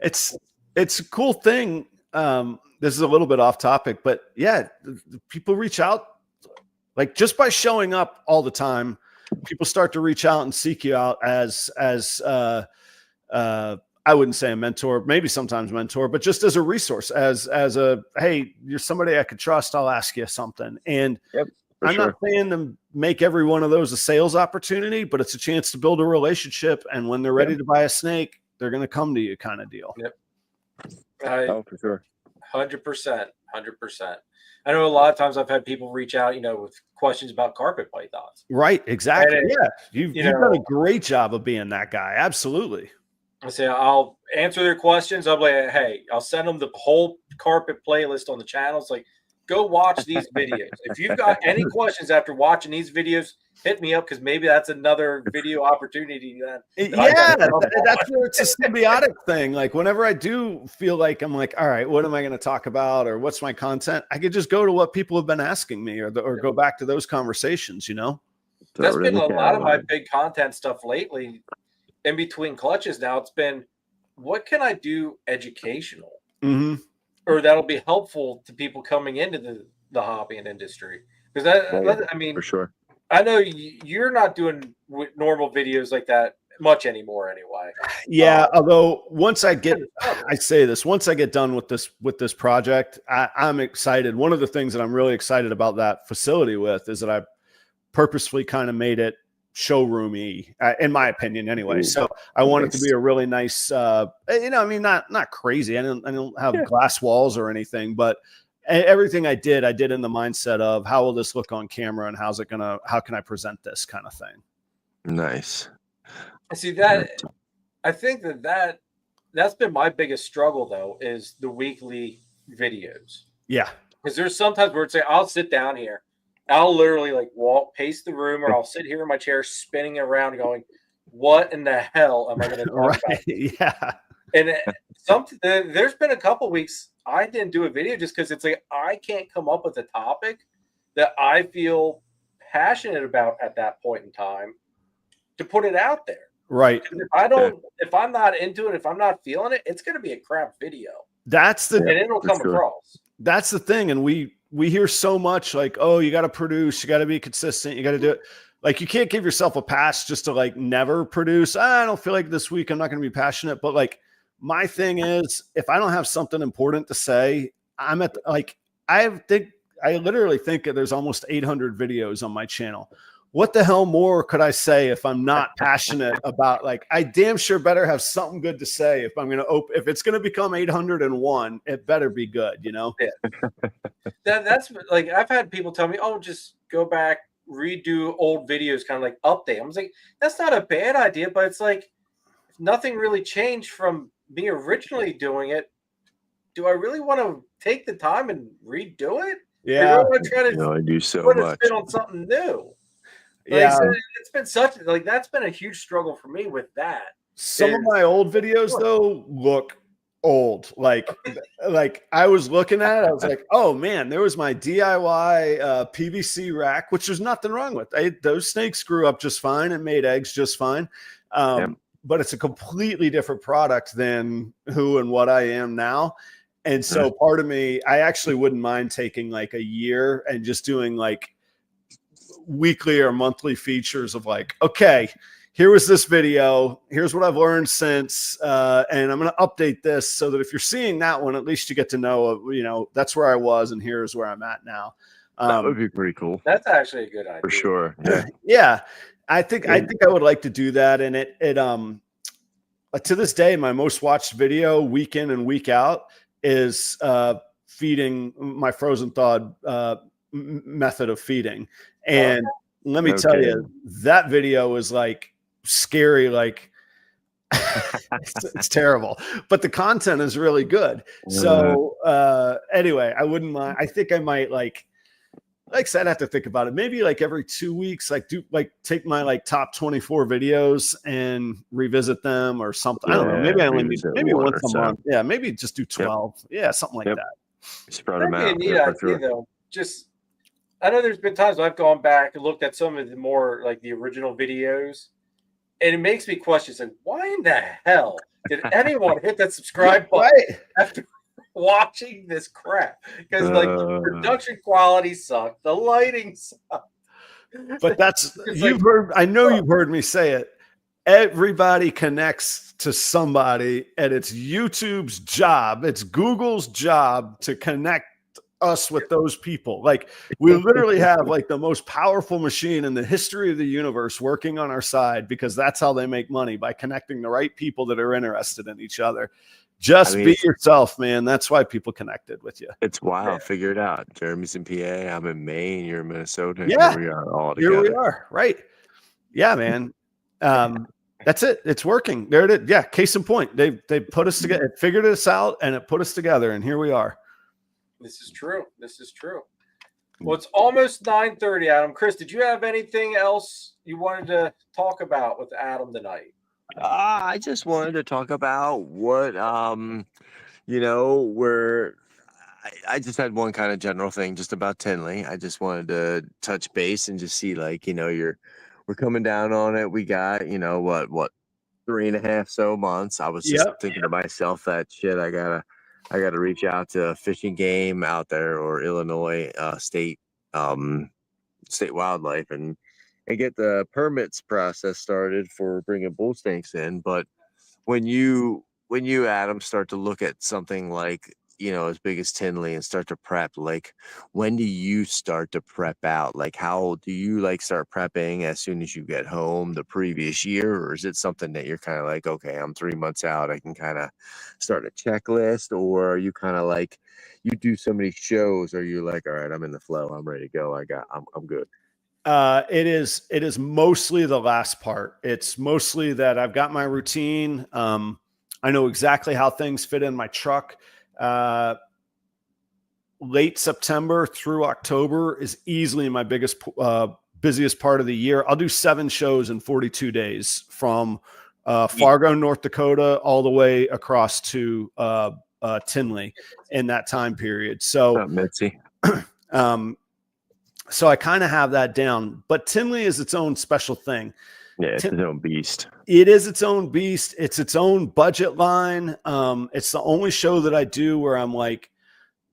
Speaker 3: It's a cool thing. This is a little bit off topic, but yeah, people reach out like just by showing up all the time. People start to reach out and seek you out as I wouldn't say a mentor, maybe sometimes mentor, but just as a resource, as a, hey, you're somebody I could trust. I'll ask you something. And I'm not saying to make every one of those a sales opportunity, but it's a chance to build a relationship. And when they're ready to buy a snake, they're going to come to you, kind of deal.
Speaker 1: Yep.
Speaker 2: Oh, for sure.
Speaker 1: 100%. I know a lot of times I've had people reach out, with questions about carpet pythons.
Speaker 3: Right. Exactly.
Speaker 1: And
Speaker 3: you've done a great job of being that guy. Absolutely.
Speaker 1: I say I'll answer their questions. I'll be like, hey, I'll send them the whole carpet playlist on the channels. Like, go watch these videos. If you've got any questions after watching these videos, hit me up, because maybe that's another video opportunity.
Speaker 3: That's where it's a symbiotic thing. Like whenever I do feel like I'm like, all right, what am I going to talk about, or what's my content? I could just go to what people have been asking me, or go back to those conversations.
Speaker 1: That's been a lot of my big content stuff lately. In between clutches now, it's been, what can I do educational, or that'll be helpful to people coming into the hobby and industry? Because I mean,
Speaker 2: for sure,
Speaker 1: I know you're not doing normal videos like that much anymore anyway.
Speaker 3: Yeah. Although once I get done with this project, I'm excited. One of the things that I'm really excited about that facility with is that I purposefully kind of made it showroomy, in my opinion anyway. So I want it to be a really nice, not crazy. I don't have glass walls or anything, but everything I did in the mindset of how will this look on camera, and how can I present this kind of thing.
Speaker 2: Nice.
Speaker 1: See that, I think that's been my biggest struggle though, is the weekly videos.
Speaker 3: Yeah.
Speaker 1: Because there's sometimes where it's like, I'll sit down here, I'll literally like pace the room, or I'll sit here in my chair spinning around going, what in the hell am I going to talk about?
Speaker 3: Yeah.
Speaker 1: And there's been a couple weeks I didn't do a video just because it's like, I can't come up with a topic that I feel passionate about at that point in time to put it out there.
Speaker 3: Right.
Speaker 1: If I'm not into it, if I'm not feeling it, it's going to be a crap video. And it'll come across.
Speaker 3: That's the thing. And we hear so much like, oh, you got to produce, you got to be consistent, you got to do it. Like, you can't give yourself a pass just to like never produce. I don't feel like this week I'm not going to be passionate. But like, my thing is, if I don't have something important to say, I literally think there's almost 800 videos on my channel. What the hell more could I say if I'm not passionate about, like, I damn sure better have something good to say. If I'm going to if it's going to become 801, it better be good, Yeah.
Speaker 1: That's like, I've had people tell me, oh, just go back, redo old videos, kind of like update. I was like, that's not a bad idea, but it's like, if nothing really changed from me originally doing it, do I really want to take the time and redo it?
Speaker 2: Yeah.
Speaker 1: Or do I try to
Speaker 2: I do so
Speaker 1: put
Speaker 2: much.
Speaker 1: a spin on something new?
Speaker 3: Yeah.
Speaker 1: It's been that's been a huge struggle for me with that.
Speaker 3: Some of my old videos though look old. Like I was looking at it, I was like, oh man, there was my DIY PVC rack, which there's nothing wrong with. Those snakes grew up just fine and made eggs just fine. But it's a completely different product than who and what I am now. And so part of me, I actually wouldn't mind taking like a year and just doing like weekly or monthly features of like, okay, here was this video, here's what I've learned since, and I'm going to update this so that if you're seeing that one, at least you get to know, that's where I was and here's where I'm at now.
Speaker 2: That would be pretty cool.
Speaker 1: That's actually a good idea.
Speaker 2: For sure.
Speaker 3: Yeah. I think I would like to do that. And it to this day, my most watched video week in and week out is feeding, my frozen thawed method of feeding. And let me tell you, that video is like scary, like it's terrible, but the content is really good. So anyway, I wouldn't mind. I think I might like I said, I have to think about it. Maybe like every 2 weeks, take my like top 24 videos and revisit them or something. I don't know. Maybe I only need maybe once a month. Yeah, maybe just do 12. Yeah, something like that.
Speaker 2: Spread them out.
Speaker 1: That'd be a neat idea, though. Just I know there's been times I've gone back and looked at some of the more like the original videos, and it makes me question, saying, why in the hell did anyone hit that subscribe button
Speaker 3: Right.
Speaker 1: after watching this crap? Because like the production quality sucked, the lighting sucked.
Speaker 3: But that's
Speaker 1: It's
Speaker 3: you've
Speaker 1: like,
Speaker 3: heard. I know you've heard me say it. Everybody connects to somebody, and it's YouTube's job. It's Google's job to connect us with those people. Like we literally have like the most powerful machine in the history of the universe working on our side, because that's how they make money, by connecting the right people that are interested in each other. Just be yourself, man. That's why people connected with you.
Speaker 2: It's wild. Figure it out. Jeremy's in PA. I'm in Maine. You're in Minnesota.
Speaker 3: Yeah.
Speaker 2: Here we are all together.
Speaker 3: Here we are. Right. Yeah, man. That's it. It's working. There it is. Yeah. Case in point. They put us together. It figured us out, and it put us together, and here we are.
Speaker 1: This is true. This is true. Well, it's almost 9:30, Adam. Chris, did you have anything else you wanted to talk about with Adam tonight?
Speaker 2: I just wanted to talk about what, where I just had one kind of general thing just about Tinley. I just wanted to touch base and just see, like, we're coming down on it. We got, what 3.5 so months. I was just thinking to myself that shit, I gotta reach out to Fish and Game out there, or Illinois state wildlife, and get the permits process started for bringing bull snakes in. But when you Adam start to look at something like, as big as Tinley, and start to prep, like, when do you start to prep out? Like, how do you like start prepping as soon as you get home the previous year? Or is it something that you're kind of like, okay, I'm 3 months out, I can kind of start a checklist? Or are you kind of like, you do so many shows, or you're like, all right, I'm in the flow, I'm ready to go, I'm good?
Speaker 3: It is mostly the last part. It's mostly that I've got my routine. I know exactly how things fit in my truck. Late September through October is easily my busiest part of the year. I'll do 7 shows in 42 days from Fargo, North Dakota, all the way across to Tinley in that time period. So,
Speaker 2: Mitzi.
Speaker 3: So I kind of have that down, but Tinley is its own special thing.
Speaker 2: Yeah, it's its own beast.
Speaker 3: It is its own beast. It's its own budget line. It's the only show that I do where I'm like,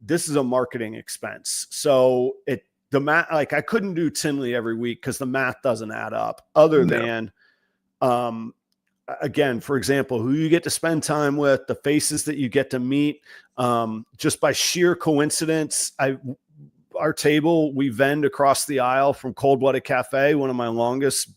Speaker 3: this is a marketing expense. So the math, like, I couldn't do Tinley every week because the math doesn't add up. Other than, again, for example, who you get to spend time with, the faces that you get to meet, just by sheer coincidence. Our table, we vend across the aisle from Cold Blooded Cafe, one of my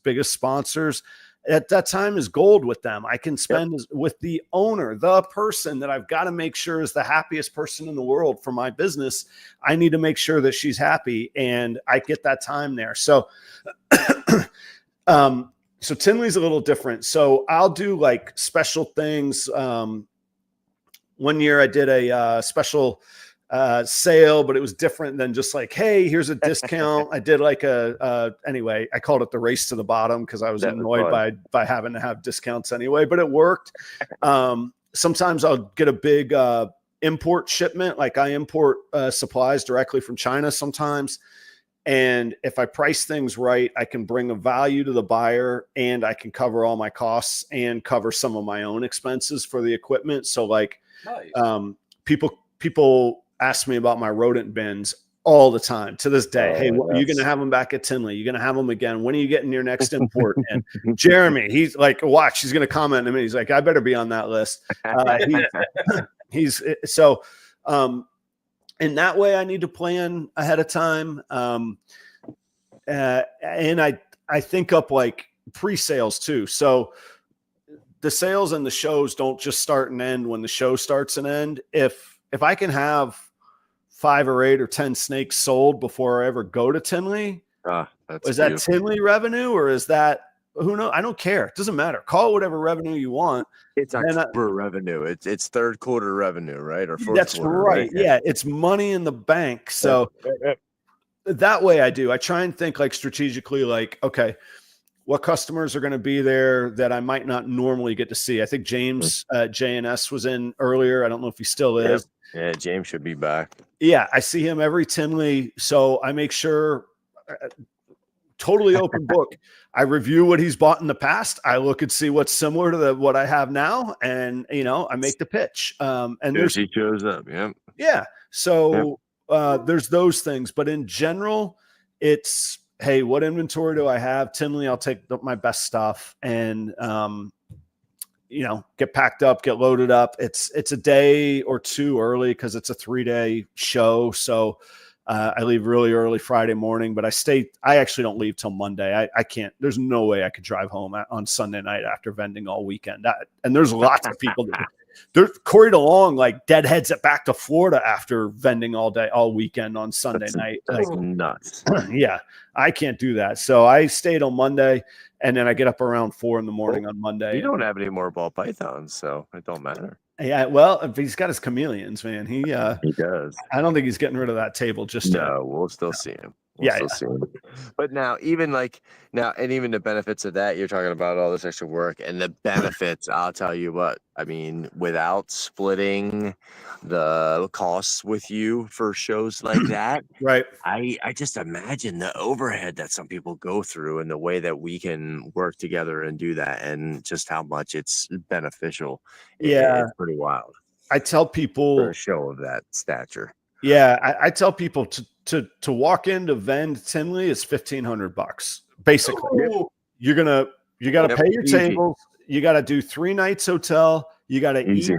Speaker 3: biggest sponsors. At that time is gold with them. I can spend with the owner, the person that I've got to make sure is the happiest person in the world for my business. I need to make sure that she's happy, and I get that time there. So, so Tinley's a little different. So I'll do like special things. One year I did a special sale, but it was different than just like, hey, here's a discount. I did like anyway, I called it the race to the bottom because I was annoyed by having to have discounts anyway, but it worked. Sometimes I'll get a big import shipment. Like I import supplies directly from China sometimes. And if I price things right, I can bring a value to the buyer, and I can cover all my costs and cover some of my own expenses for the equipment. So like, people ask me about my rodent bins all the time to this day. Hey, are you going to have them back at Tinley? You're going to have them again? When are you getting your next import? And Jeremy, he's like, watch, he's going to comment to me. He's like, I better be on that list. So in that way, I need to plan ahead of time. And I think up like pre-sales too. So the sales and the shows don't just start and end when the show starts and end. If I can have 5 or 8 or 10 snakes sold before I ever go to Tinley, is that Tinley revenue, or is that, who knows? I don't care. It doesn't matter. Call it whatever revenue you want.
Speaker 2: It's October revenue. It's third quarter revenue, right? Or fourth
Speaker 3: that's
Speaker 2: quarter,
Speaker 3: right. Yeah, it's money in the bank. So that way I do. I try and think like strategically, like, okay, what customers are going to be there that I might not normally get to see. I think James JNS was in earlier. I don't know if he still is.
Speaker 2: Yeah, James should be back.
Speaker 3: Yeah, I see him every Tinley, so I make sure totally open book. I review what he's bought in the past. I look and see what's similar to what I have now, and I make the pitch. And
Speaker 2: There's he shows up. Yeah.
Speaker 3: Yeah. So there's those things, but in general, it's, hey, what inventory do I have? Tinley, I'll take my best stuff and get packed up, get loaded up. It's a day or two early because it's a 3-day show. So I leave really early Friday morning, but I actually don't leave till Monday. I can't, there's no way I could drive home on Sunday night after vending all weekend. And there's lots of people they're Corey DeLong, like deadheads it back to Florida after vending all weekend on Sunday night.
Speaker 2: That's
Speaker 3: like
Speaker 2: nuts.
Speaker 3: Yeah, I can't do that. So I stayed on Monday, and then I get up around 4 a.m. on Monday.
Speaker 2: You don't have any more ball pythons, so it don't matter.
Speaker 3: Yeah, well, if he's got his chameleons, man. He
Speaker 2: does.
Speaker 3: I don't think he's getting rid of that table just yet.
Speaker 2: No, we'll still see him. See him. But now, even the benefits of that, you're talking about all this extra work and the benefits. I'll tell you what, I mean, without splitting the costs with you for shows like that,
Speaker 3: right?
Speaker 2: I just imagine the overhead that some people go through and the way that we can work together and do that, and just how much it's beneficial.
Speaker 3: Yeah,
Speaker 2: it's pretty wild.
Speaker 3: I tell people
Speaker 2: for a show of that stature.
Speaker 3: Yeah, I tell people to walk into vend Tinley is $1,500 basically.
Speaker 1: Ooh.
Speaker 3: You got to pay your tables. You got to do 3 nights hotel. You got to eat.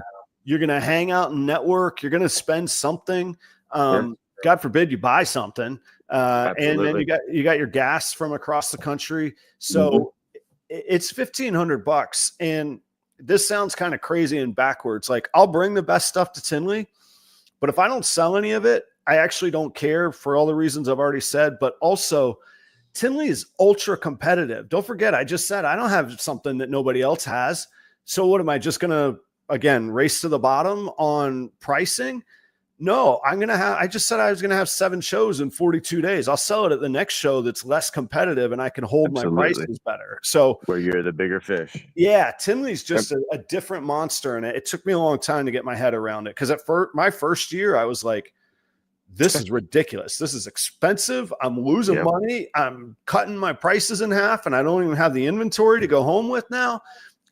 Speaker 3: You're gonna hang out and network. You're gonna spend something. God forbid you buy something, and then you got your gas from across the country. So it's $1,500, and this sounds kind of crazy and backwards. Like, I'll bring the best stuff to Tinley, but if I don't sell any of it, I actually don't care for all the reasons I've already said. But also, Tinley is ultra competitive. Don't forget, I just said I don't have something that nobody else has. So what am I just going to, again, race to the bottom on pricing? No, I just said I was going to have 7 shows in 42 days. I'll sell it at the next show that's less competitive, and I can hold my prices better. So
Speaker 2: where you're the bigger fish.
Speaker 3: Yeah, Tinley's just a different monster, and it took me a long time to get my head around it. Because my first year, I was like, this is ridiculous. This is expensive. I'm losing money. I'm cutting my prices in half, and I don't even have the inventory to go home with now.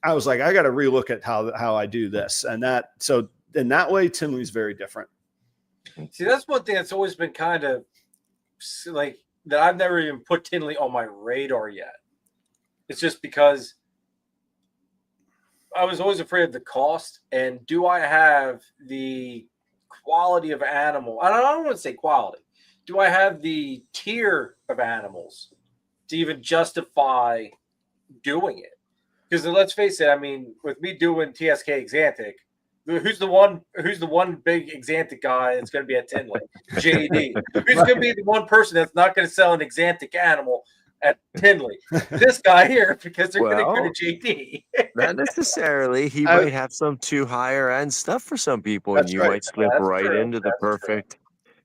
Speaker 3: I was like, I got to relook at how I do this. So in that way, Tinley's very different.
Speaker 1: See, that's one thing that's always been kind of like that. I've never even put Tinley on my radar yet. It's just because I was always afraid of the cost, and do I have the quality of animal? I don't want to say quality. Do I have the tier of animals to even justify doing it? Because let's face it, I mean, with me doing TSK Exantic, who's the one big Exantic guy that's going to be at Tinley? JD. Who's going to be the one person that's not going to sell an Exantic animal at Tinley? This guy here, because they're going to go to JD.
Speaker 2: Not necessarily. He might have some too higher end stuff for some people, and you might slip into the perfect.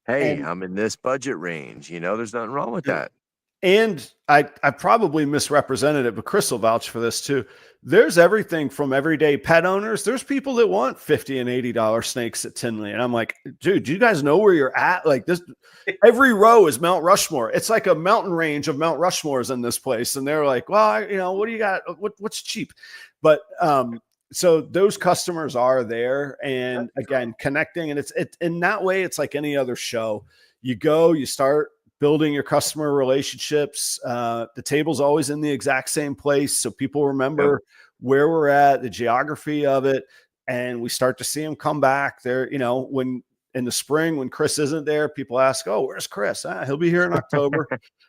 Speaker 2: Hey, I'm in this budget range. There's nothing wrong with that.
Speaker 3: And I probably misrepresented it, but Chris will vouch for this too. There's everything from everyday pet owners. There's people that want $50 and $80 snakes at Tinley. And I'm like, dude, do you guys know where you're at? Like this, every row is Mount Rushmore. It's like a mountain range of Mount Rushmores in this place. And they're like, well, what do you got? What's cheap? But, so those customers are there, and again, connecting, and it's in that way, it's like any other show. You go, you start building your customer relationships. The table's always in the exact same place, so people remember where we're at, the geography of it, and we start to see them come back there. When in the spring, when Chris isn't there, people ask, "Oh, where's Chris? He'll be here in October."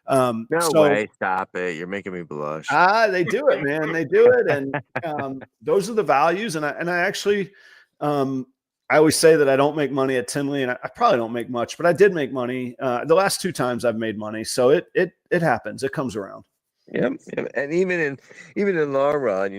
Speaker 2: No way! Stop it! You're making me blush.
Speaker 3: They do it, man. They do it, and those are the values. And I actually, I always say that I don't make money at Tinley, and I probably don't make much, but I did make money the last 2 times I've made money. So it happens. It comes around.
Speaker 2: Yep. And even in long run,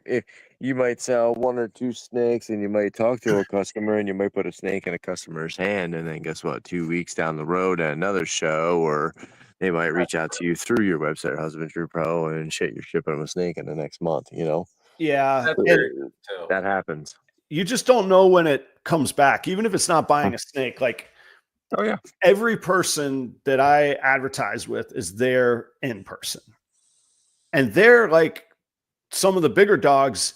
Speaker 2: if you might sell 1 or 2 snakes, and you might talk to a customer, and you might put a snake in a customer's hand, and then guess what? 2 weeks down the road at another show, or they might reach out to you through your website, Husbandry Pro, and you're shipping them a snake in the next month.
Speaker 3: Yeah,
Speaker 2: that happens.
Speaker 3: You just don't know when it comes back, even if it's not buying a snake. Like
Speaker 5: Oh yeah.
Speaker 3: Every person that I advertise with is there in person. And they're like some of the bigger dogs.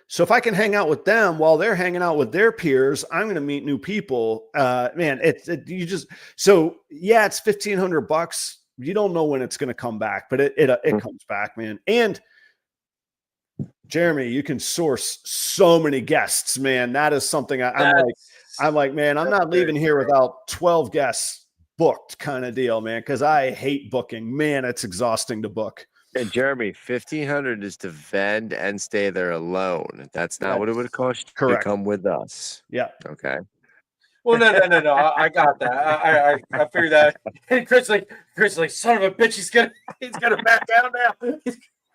Speaker 3: So if I can hang out with them while they're hanging out with their peers, I'm going to meet new people. Man, so yeah, it's $1,500. You don't know when it's going to come back, but it comes back, man. And Jeremy, you can source so many guests, man. That is something I'm like, man, I'm not leaving here without 12 guests booked kind of deal, man. Cause I hate booking, man. It's exhausting to book.
Speaker 2: And Jeremy, $1,500 is to vend and stay there alone. That's not what it would cost you to come with us.
Speaker 3: Yeah.
Speaker 2: Okay.
Speaker 1: Well, no. I got that. I figured that. And Chris, like, son of a bitch, he's gonna back down now.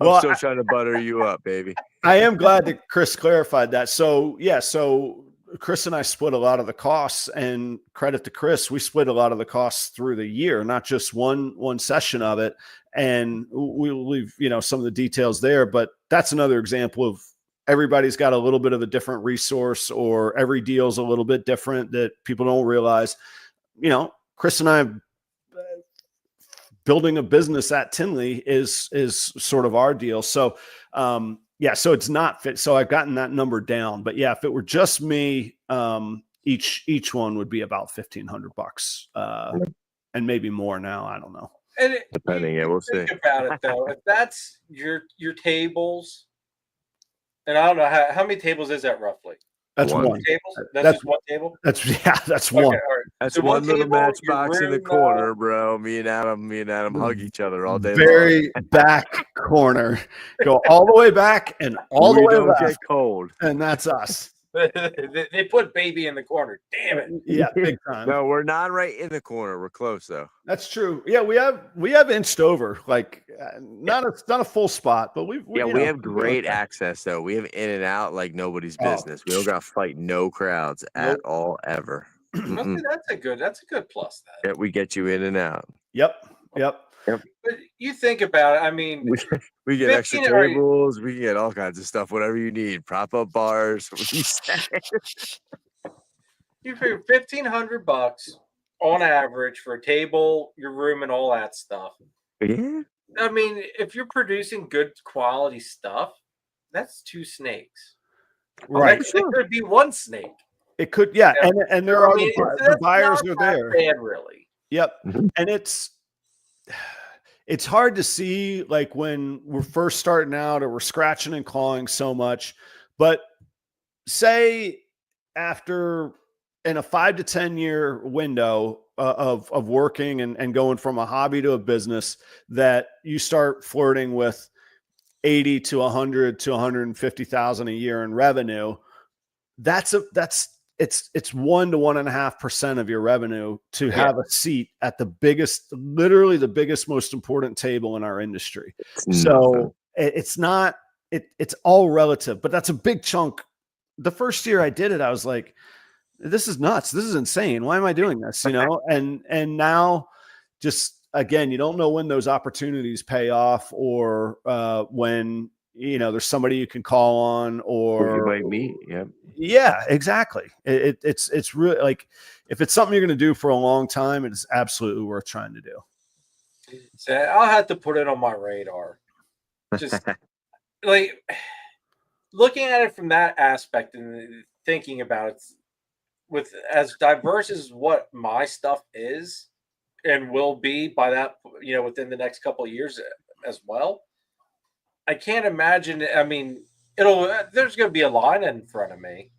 Speaker 2: I'm still trying to butter you up, baby.
Speaker 3: I am glad that Chris clarified that. So yeah, so Chris and I split a lot of the costs, and credit to Chris, we split a lot of the costs through the year, not just one session of it. And we'll leave, some of the details there, but that's another example of everybody's got a little bit of a different resource, or every deal's a little bit different that people don't realize. Chris and I, building a business at Tinley is sort of our deal. So, so it's not fit. So I've gotten that number down, but yeah, if it were just me, each one would be about $1,500, and maybe more now. I don't know.
Speaker 1: And
Speaker 2: depending, we'll see.
Speaker 1: Think about it though. If that's your tables, and I don't know how many tables is that roughly?
Speaker 3: That's one.
Speaker 1: Tables? That's just one table.
Speaker 3: That's
Speaker 1: okay,
Speaker 3: one.
Speaker 1: All right.
Speaker 2: That's
Speaker 1: so
Speaker 2: one little
Speaker 1: table,
Speaker 2: matchbox in the corner, bro. Me and Adam hug each other all day
Speaker 3: Very
Speaker 2: long.
Speaker 3: back corner. Go all the way back and all the way left.
Speaker 2: Get cold.
Speaker 3: And that's us.
Speaker 1: They put baby in the corner. Damn it.
Speaker 3: Yeah, big time.
Speaker 2: No, we're not right in the corner. We're close though.
Speaker 3: That's true. Yeah, we have inched over, like not a full spot, but we
Speaker 2: have great access though. We have in and out like nobody's business. We don't got to fight no crowds at all ever.
Speaker 1: That's a good plus. Then.
Speaker 2: Yeah, we get you in and out.
Speaker 3: Yep.
Speaker 1: But you think about it. I mean,
Speaker 2: we get extra tables. We can get all kinds of stuff, whatever you need. Prop up bars.
Speaker 1: You figure $1,500 on average for a table, your room, and all that stuff.
Speaker 2: Yeah.
Speaker 1: I mean, if you're producing good quality stuff, that's 2 snakes.
Speaker 3: Right.
Speaker 1: It could be 1 snake.
Speaker 3: It could, yeah. And there are the buyers are there.
Speaker 1: Bad, really.
Speaker 3: Yep. And it's hard to see, like, when we're first starting out or we're scratching and clawing so much, but say after in a 5 to 10 year window of working and going from a hobby to a business, that you start flirting with 80 to 100 to 150,000 a year in revenue. It's 1 to 1.5% of your revenue to have a seat at literally the biggest, most important table in our industry. So it's all relative, but that's a big chunk. The first year I did it, I was like, this is nuts. This is insane. Why am I doing this? And now just, again, you don't know when those opportunities pay off, or when, there's somebody you can call on, or
Speaker 2: you might meet. Yeah.
Speaker 3: Yeah, exactly. It's really, like, if it's something you're going to do for a long time, it's absolutely worth trying to do.
Speaker 1: So I'll have to put it on my radar. Just like looking at it from that aspect and thinking about it, with as diverse as what my stuff is and will be by that, within the next couple of years as well. I can't imagine. I mean, there's going to be a line in front of me,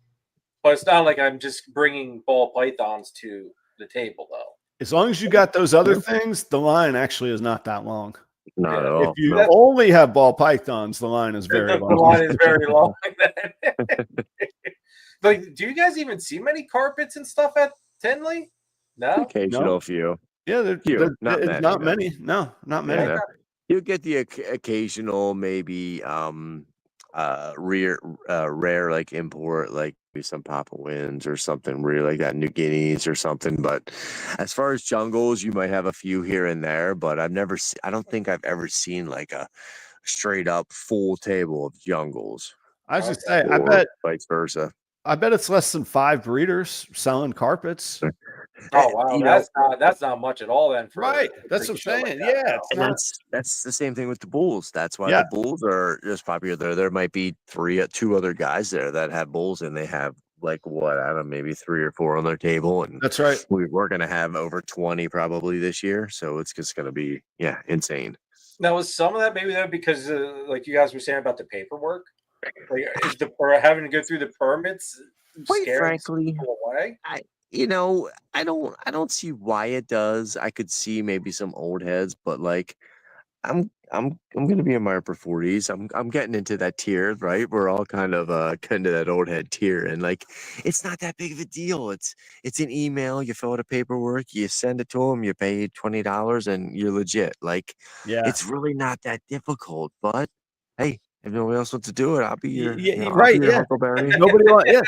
Speaker 1: but it's not like I'm just bringing ball pythons to the table, though.
Speaker 3: As long as you got those other things, the line actually is not that long.
Speaker 2: Not at all.
Speaker 3: If you only have ball pythons, the line is very long.
Speaker 1: The line is very long. Like, do you guys even see many carpets and stuff at Tinley? No,
Speaker 2: occasional few.
Speaker 3: Yeah, they're not many. No, not many.
Speaker 2: Yeah. You'll get the occasional, maybe rare like import, like some Papa Winds or something rare like that, New Guineas or something. But as far as jungles, you might have a few here and there. But I don't think I've ever seen like a straight up full table of jungles.
Speaker 3: I was just saying, I bet
Speaker 2: vice versa.
Speaker 3: I bet it's less than 5 breeders selling carpets.
Speaker 1: Oh wow, that's not much at all then.
Speaker 3: Right. That's what I'm saying.
Speaker 1: Like
Speaker 3: Yeah.
Speaker 2: And that's the same thing with the bulls. That's why
Speaker 3: Yeah.
Speaker 2: the bulls are just popular. There might be two other guys there that have bulls, and they have like what, I don't know, maybe 3 or 4 on their table. And
Speaker 3: That's right.
Speaker 2: we're gonna have over 20 probably this year. So it's just gonna be insane.
Speaker 1: Now, was some of that maybe though because like you guys were saying about the paperwork, like or having to go through the permits,
Speaker 2: Quite
Speaker 1: scaring
Speaker 2: frankly,
Speaker 1: people away?
Speaker 2: I don't see why it does. I could see maybe some old heads, but like I'm gonna be in my upper 40s. I'm getting into that tier, right? We're all kind of that old head tier, and like it's not that big of a deal. It's an email. You fill out a paperwork, you send it to them, you pay $20, and you're legit. Like, it's really not that difficult. But hey, if nobody else wants to do it, I'll be your
Speaker 3: right.
Speaker 2: I'll be your Huckleberry.
Speaker 3: Nobody wants. Yeah.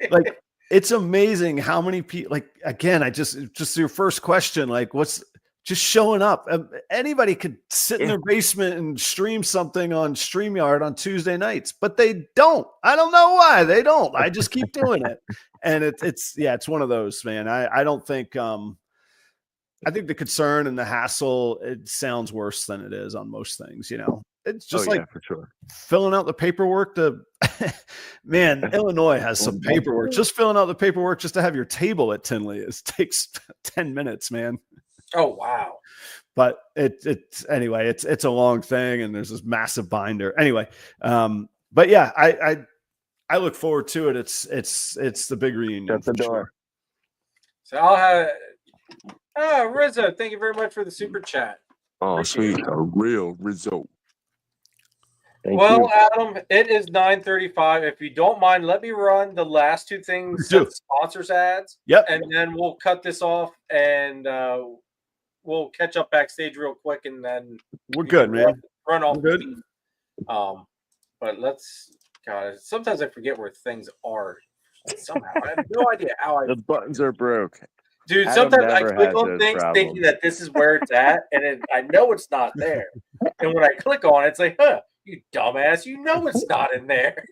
Speaker 3: Like, it's amazing how many people. Like, again, I just your first question. Like, what's just showing up? Anybody could sit in their basement and stream something on StreamYard on Tuesday nights, but they don't. I don't know why they don't. I just keep doing it, and it's one of those, man. I don't think. I think the concern and the hassle, it sounds worse than it is on most things. It's just
Speaker 2: for sure.
Speaker 3: filling out the paperwork man, Illinois has some paperwork. Just filling out the paperwork just to have your table at Tinley takes 10 minutes, man.
Speaker 1: Oh wow.
Speaker 3: But anyway, it's a long thing, and there's this massive binder. Anyway, but yeah, I look forward to it. It's the big reunion.
Speaker 2: Shut the door.
Speaker 3: Sure.
Speaker 1: So I'll have Rizzo, thank you very much for the super chat.
Speaker 2: Oh,
Speaker 1: Appreciate
Speaker 2: sweet. A real result.
Speaker 1: Well, Adam, it is 9:35. If you don't mind, let me run the last 2 things, sponsors ads.
Speaker 3: Yep.
Speaker 1: And then we'll cut this off, and we'll catch up backstage real quick, and then
Speaker 3: we're good, man.
Speaker 1: Run off.
Speaker 3: We're good.
Speaker 1: But God, sometimes I forget where things are. Somehow, I have no idea how
Speaker 2: the buttons are broke.
Speaker 1: Dude, sometimes I click on things thinking that this is where it's at, and I know it's not there. And when I click on it, it's like, you dumbass, you know it's not in there.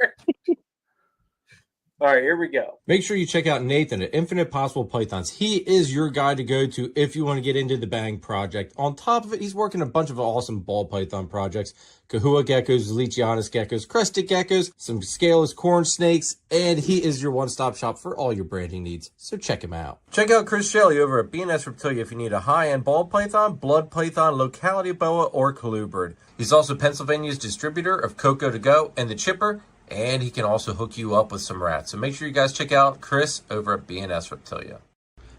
Speaker 1: All right, here we go.
Speaker 5: Make sure you check out Nathan at Infinite Possible Pythons. He is your guy to go to if you want to get into the Bang project. On top of it, he's working a bunch of awesome ball python projects. Kahua geckos, Leachianus geckos, crested geckos, some scaleless corn snakes, and he is your one-stop shop for all your branding needs. So check him out. Check out Chris Shelley over at S Reptilia if you need a high-end ball python, blood python, locality boa, or colubrid. He's also Pennsylvania's distributor of Coco to Go and the Chipper, and he can also hook you up with some rats. So make sure you guys check out Chris over at S Reptilia.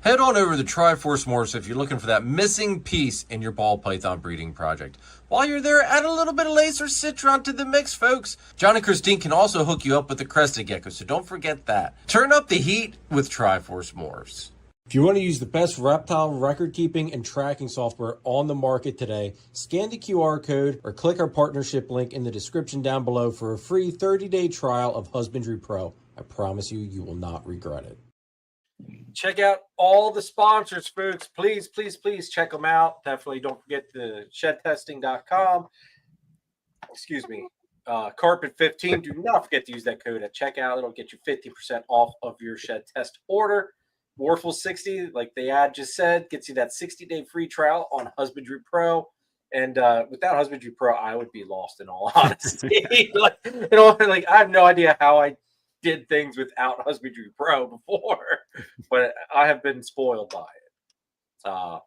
Speaker 5: Head on over to Triforce Morse if you're looking for that missing piece in your ball python breeding project. While you're there, add a little bit of lace or citron to the mix, folks. John and Christine can also hook you up with the crested gecko, so don't forget that. Turn up the heat with Triforce Morse. If you want to use the best reptile record keeping and tracking software on the market today, scan the QR code or click our partnership link in the description down below for a free 30-day trial of Husbandry Pro. I promise you will not regret it.
Speaker 1: Check out all the sponsors, folks. Please, please, please check them out. Definitely don't forget the shedtesting.com. Excuse me. Carpet 15. Do not forget to use that code at checkout. It'll get you 50% off of your shed test order. Warful 60, like the ad just said, gets you that 60-day free trial on Husbandry Pro. And without Husbandry Pro, I would be lost in all honesty. I have no idea how I did things without Husbandry Pro before, but I have been spoiled by it.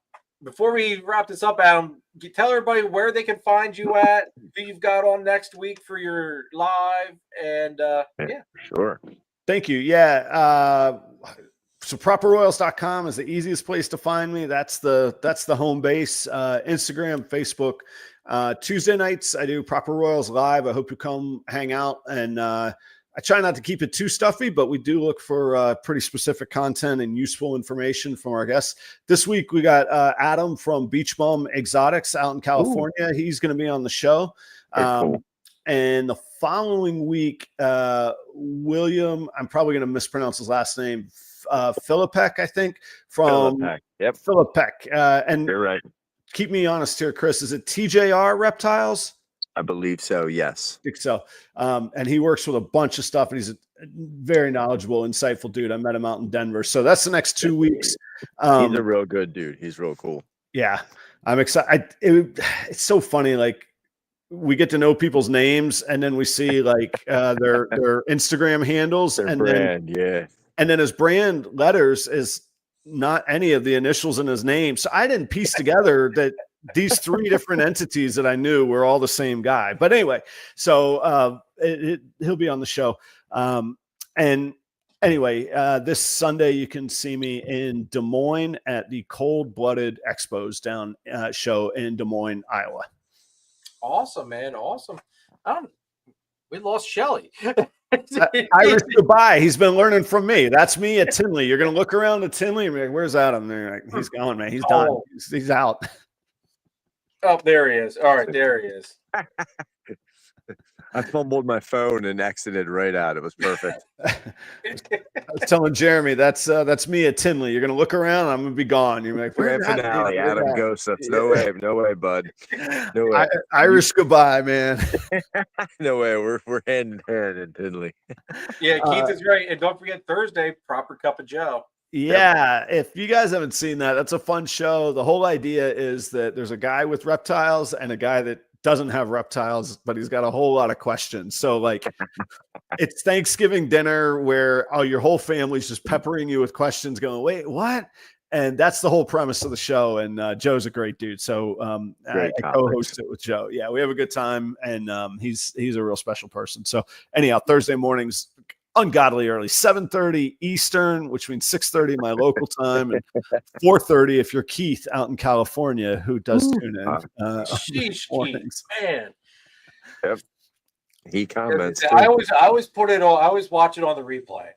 Speaker 1: Before we wrap this up, Adam, tell everybody where they can find you at, who you've got on next week for your live, and
Speaker 2: Sure.
Speaker 3: Thank you. Yeah. So properroyals.com is the easiest place to find me. That's the home base. Instagram, Facebook. Tuesday nights I do Proper Royals live. I hope you come hang out, and I try not to keep it too stuffy, but we do look for pretty specific content and useful information from our guests. This week we got Adam from Beach Bum Exotics out in California. Ooh. He's going to be on the show. Cool. And the following week, William, I'm probably going to mispronounce his last name, Philippek, I think, from
Speaker 2: Philippek. Yep.
Speaker 3: Philippek. And
Speaker 2: you're right.
Speaker 3: Keep me honest here, Chris. Is it TJR Reptiles?
Speaker 2: I believe so. Yes.
Speaker 3: I think so. And he works with a bunch of stuff, and he's a very knowledgeable, insightful dude. I met him out in Denver. So that's the next 2 weeks.
Speaker 2: He's a real good dude. He's real cool.
Speaker 3: Yeah. I'm excited. It's so funny. Like, we get to know people's names, and then we see like their Instagram handles,
Speaker 2: Their
Speaker 3: and
Speaker 2: brand,
Speaker 3: and then his brand letters is not any of the initials in his name. So I didn't piece together that these 3 different entities that I knew were all the same guy. But anyway, so he'll be on the show. And anyway, this Sunday you can see me in Des Moines at the Cold Blooded Expos show in Des Moines, Iowa.
Speaker 1: Awesome, man. Awesome. We lost Shelly.
Speaker 3: Irish goodbye. He's been learning from me. That's me at Tinley. You're going to look around at Tinley and be like, where's Adam? Like, he's gone, man. He's done. He's out.
Speaker 1: Oh, there he is. All right, there he is.
Speaker 2: I fumbled my phone and exited right out. It was perfect.
Speaker 3: I was telling Jeremy, that's me at Tinley. You're gonna look around, I'm gonna be gone. You're like,
Speaker 2: Grand finale, Adam ghosts us. No way, bud. No way.
Speaker 3: Irish goodbye, man.
Speaker 2: No way. We're hand in hand in Tinley.
Speaker 1: Yeah, Keith is right. And don't forget Thursday, Proper Cup of Joe.
Speaker 3: Yeah, if you guys haven't seen that, that's a fun show. The whole idea is that there's a guy with reptiles and a guy that doesn't have reptiles, but he's got a whole lot of questions. So like, it's Thanksgiving dinner where your whole family's just peppering you with questions going, wait, what? And that's the whole premise of the show. And Joe's a great dude. So I co-host it with Joe. Yeah, we have a good time, and he's a real special person. So anyhow, Thursday mornings, ungodly early, 7:30 Eastern, which means 6:30 my local time, and 4:30 if you're Keith out in California, who does tune in.
Speaker 1: Sheesh, Keith, man.
Speaker 2: Yep. He comments.
Speaker 1: I always put it on. I always watch it on the replay.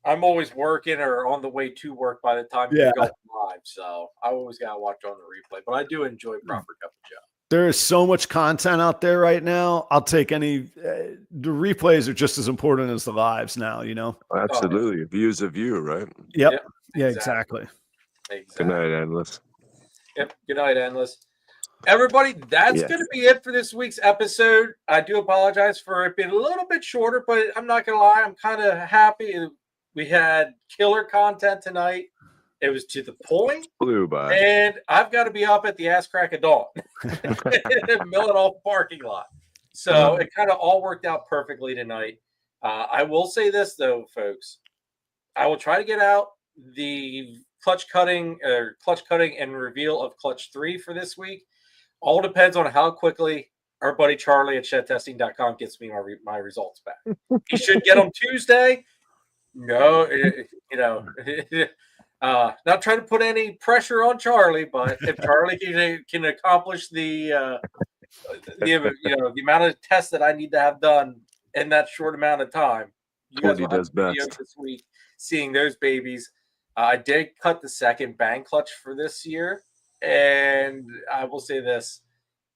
Speaker 1: I'm always working or on the way to work by the time you go live, so I always gotta watch on the replay. But I do enjoy Proper Cup of Joe.
Speaker 3: There is so much content out there right now. I'll take any. The replays are just as important as the lives now, you know?
Speaker 2: Absolutely. View's a view, right?
Speaker 3: Yep. Yeah, exactly.
Speaker 2: Good night, Endless.
Speaker 1: Yep. Good night, Endless. Everybody, that's going to be it for this week's episode. I do apologize for it being a little bit shorter, but I'm not going to lie. I'm kind of happy. We had killer content tonight. It was to the point.
Speaker 2: Flew by.
Speaker 1: And I've got to be up at the ass crack of dawn. Milling off parking lot. So it kind of all worked out perfectly tonight. I will say this, though, folks. I will try to get out the clutch cutting and reveal of clutch 3 for this week. All depends on how quickly our buddy Charlie at shedtesting.com gets me my results back. He should get them Tuesday. No, not trying to put any pressure on Charlie, but if Charlie can accomplish the amount of tests that I need to have done in that short amount of time, you guys will have videos this week seeing those babies. I did cut the second bang clutch for this year, and I will say this: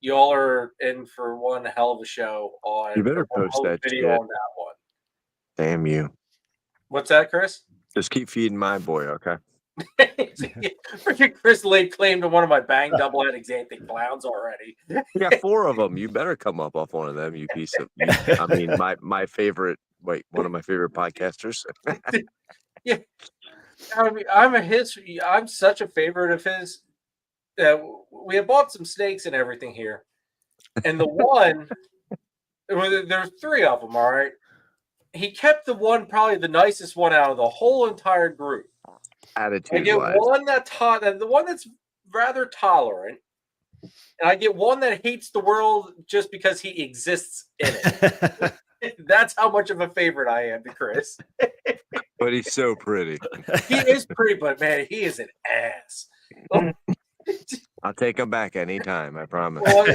Speaker 1: y'all are in for one hell of a show on.
Speaker 2: You better post that
Speaker 1: video on that one.
Speaker 2: Damn you!
Speaker 1: What's that, Chris?
Speaker 2: Just keep feeding my boy, okay?
Speaker 1: Freaking Chris laid claim to one of my bang double-headed xanthic clowns already.
Speaker 2: You got 4 of them. You better come up off one of them, you piece of. I mean, my favorite. Wait, one of my favorite podcasters.
Speaker 1: Yeah, I mean, I'm such a favorite of his. We have bought some snakes and everything here, and the one there's 3 of them. All right, he kept the one probably the nicest one out of the whole entire group.
Speaker 2: Attitude.
Speaker 1: I get one the one that's rather tolerant, and I get one that hates the world just because he exists in it. That's how much of a favorite I am to Chris.
Speaker 2: But he's so pretty.
Speaker 1: He is pretty, but man, he is an ass.
Speaker 2: I'll take him back anytime, I promise.
Speaker 1: Well,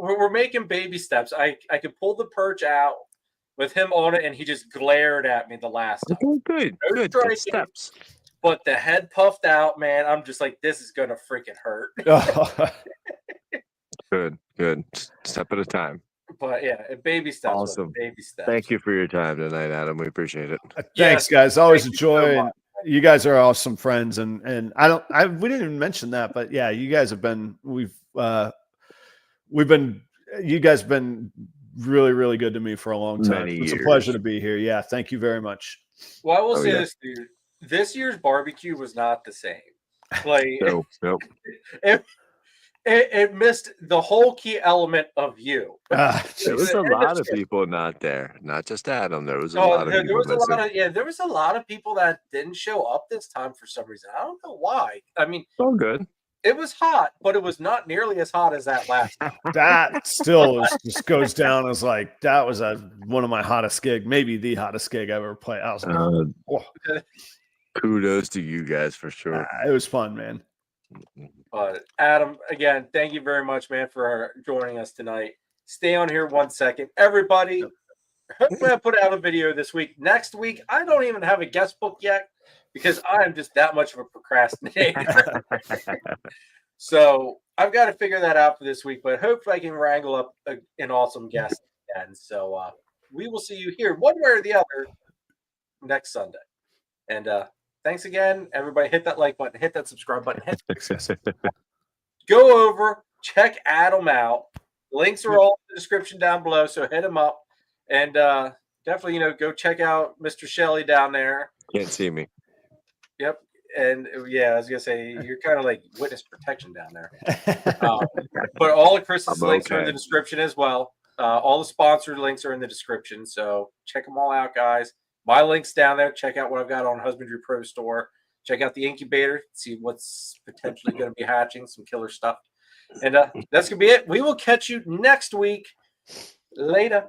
Speaker 1: we're making baby steps. I could pull the perch out with him on it, and he just glared at me the last time.
Speaker 2: Okay, good. Good steps.
Speaker 1: But the head puffed out, man. I'm just like, this is gonna freaking hurt.
Speaker 2: Good. Step at a time.
Speaker 1: But yeah, baby steps.
Speaker 2: Awesome.
Speaker 1: Baby steps.
Speaker 2: Thank you for your time tonight, Adam. We appreciate it.
Speaker 3: Thanks, guys. Always enjoy. You guys are awesome friends, and we didn't even mention that, but yeah, you guys have been. We've been you guys have been really, really good to me for a long time.
Speaker 2: Many
Speaker 3: It's a
Speaker 2: years.
Speaker 3: pleasure to be here. Yeah, thank you very much.
Speaker 1: Well, I will
Speaker 2: Oh,
Speaker 1: say
Speaker 2: yeah.
Speaker 1: this, dude. This year's barbecue was not the same. Like
Speaker 2: Nope.
Speaker 1: it missed the whole key element of you.
Speaker 2: There was
Speaker 1: The
Speaker 2: a lot of
Speaker 1: industry.
Speaker 2: people not there, not just Adam. There was a
Speaker 1: Oh,
Speaker 2: lot of
Speaker 1: there
Speaker 2: people
Speaker 1: was a
Speaker 2: missing.
Speaker 1: lot of there was a lot of people that didn't show up this time for some reason. I don't know why. I mean,
Speaker 2: It's all good.
Speaker 1: it was hot, but it was not nearly as hot as that last time.
Speaker 3: That still just goes down as like that was one of my hottest gig, maybe the hottest gig I've ever played. I was like, whoa.
Speaker 2: Kudos to you guys for sure.
Speaker 3: It was fun, man.
Speaker 1: But Adam, again, thank you very much, man, for joining us tonight. Stay on here 1 second, everybody. Hopefully, I put out a video this week. Next week, I don't even have a guest book yet because I am just that much of a procrastinator. So I've got to figure that out for this week. But hopefully, I can wrangle up an awesome guest again. So we will see you here one way or the other next Sunday. And thanks again, everybody. Hit that like button, hit that subscribe button, go over, check Adam out. Links are all in the description down below, so hit him up. And definitely, go check out Mr. Shelley down there.
Speaker 2: Can't see me.
Speaker 1: Yep. And yeah, I was going to say, you're kind of like witness protection down there. But all of Chris's links are in the description as well. All the sponsored links are in the description. So check them all out, guys. My link's down there. Check out what I've got on Husbandry Pro Store. Check out the incubator. See what's potentially going to be hatching, some killer stuff. And that's going to be it. We will catch you next week. Later.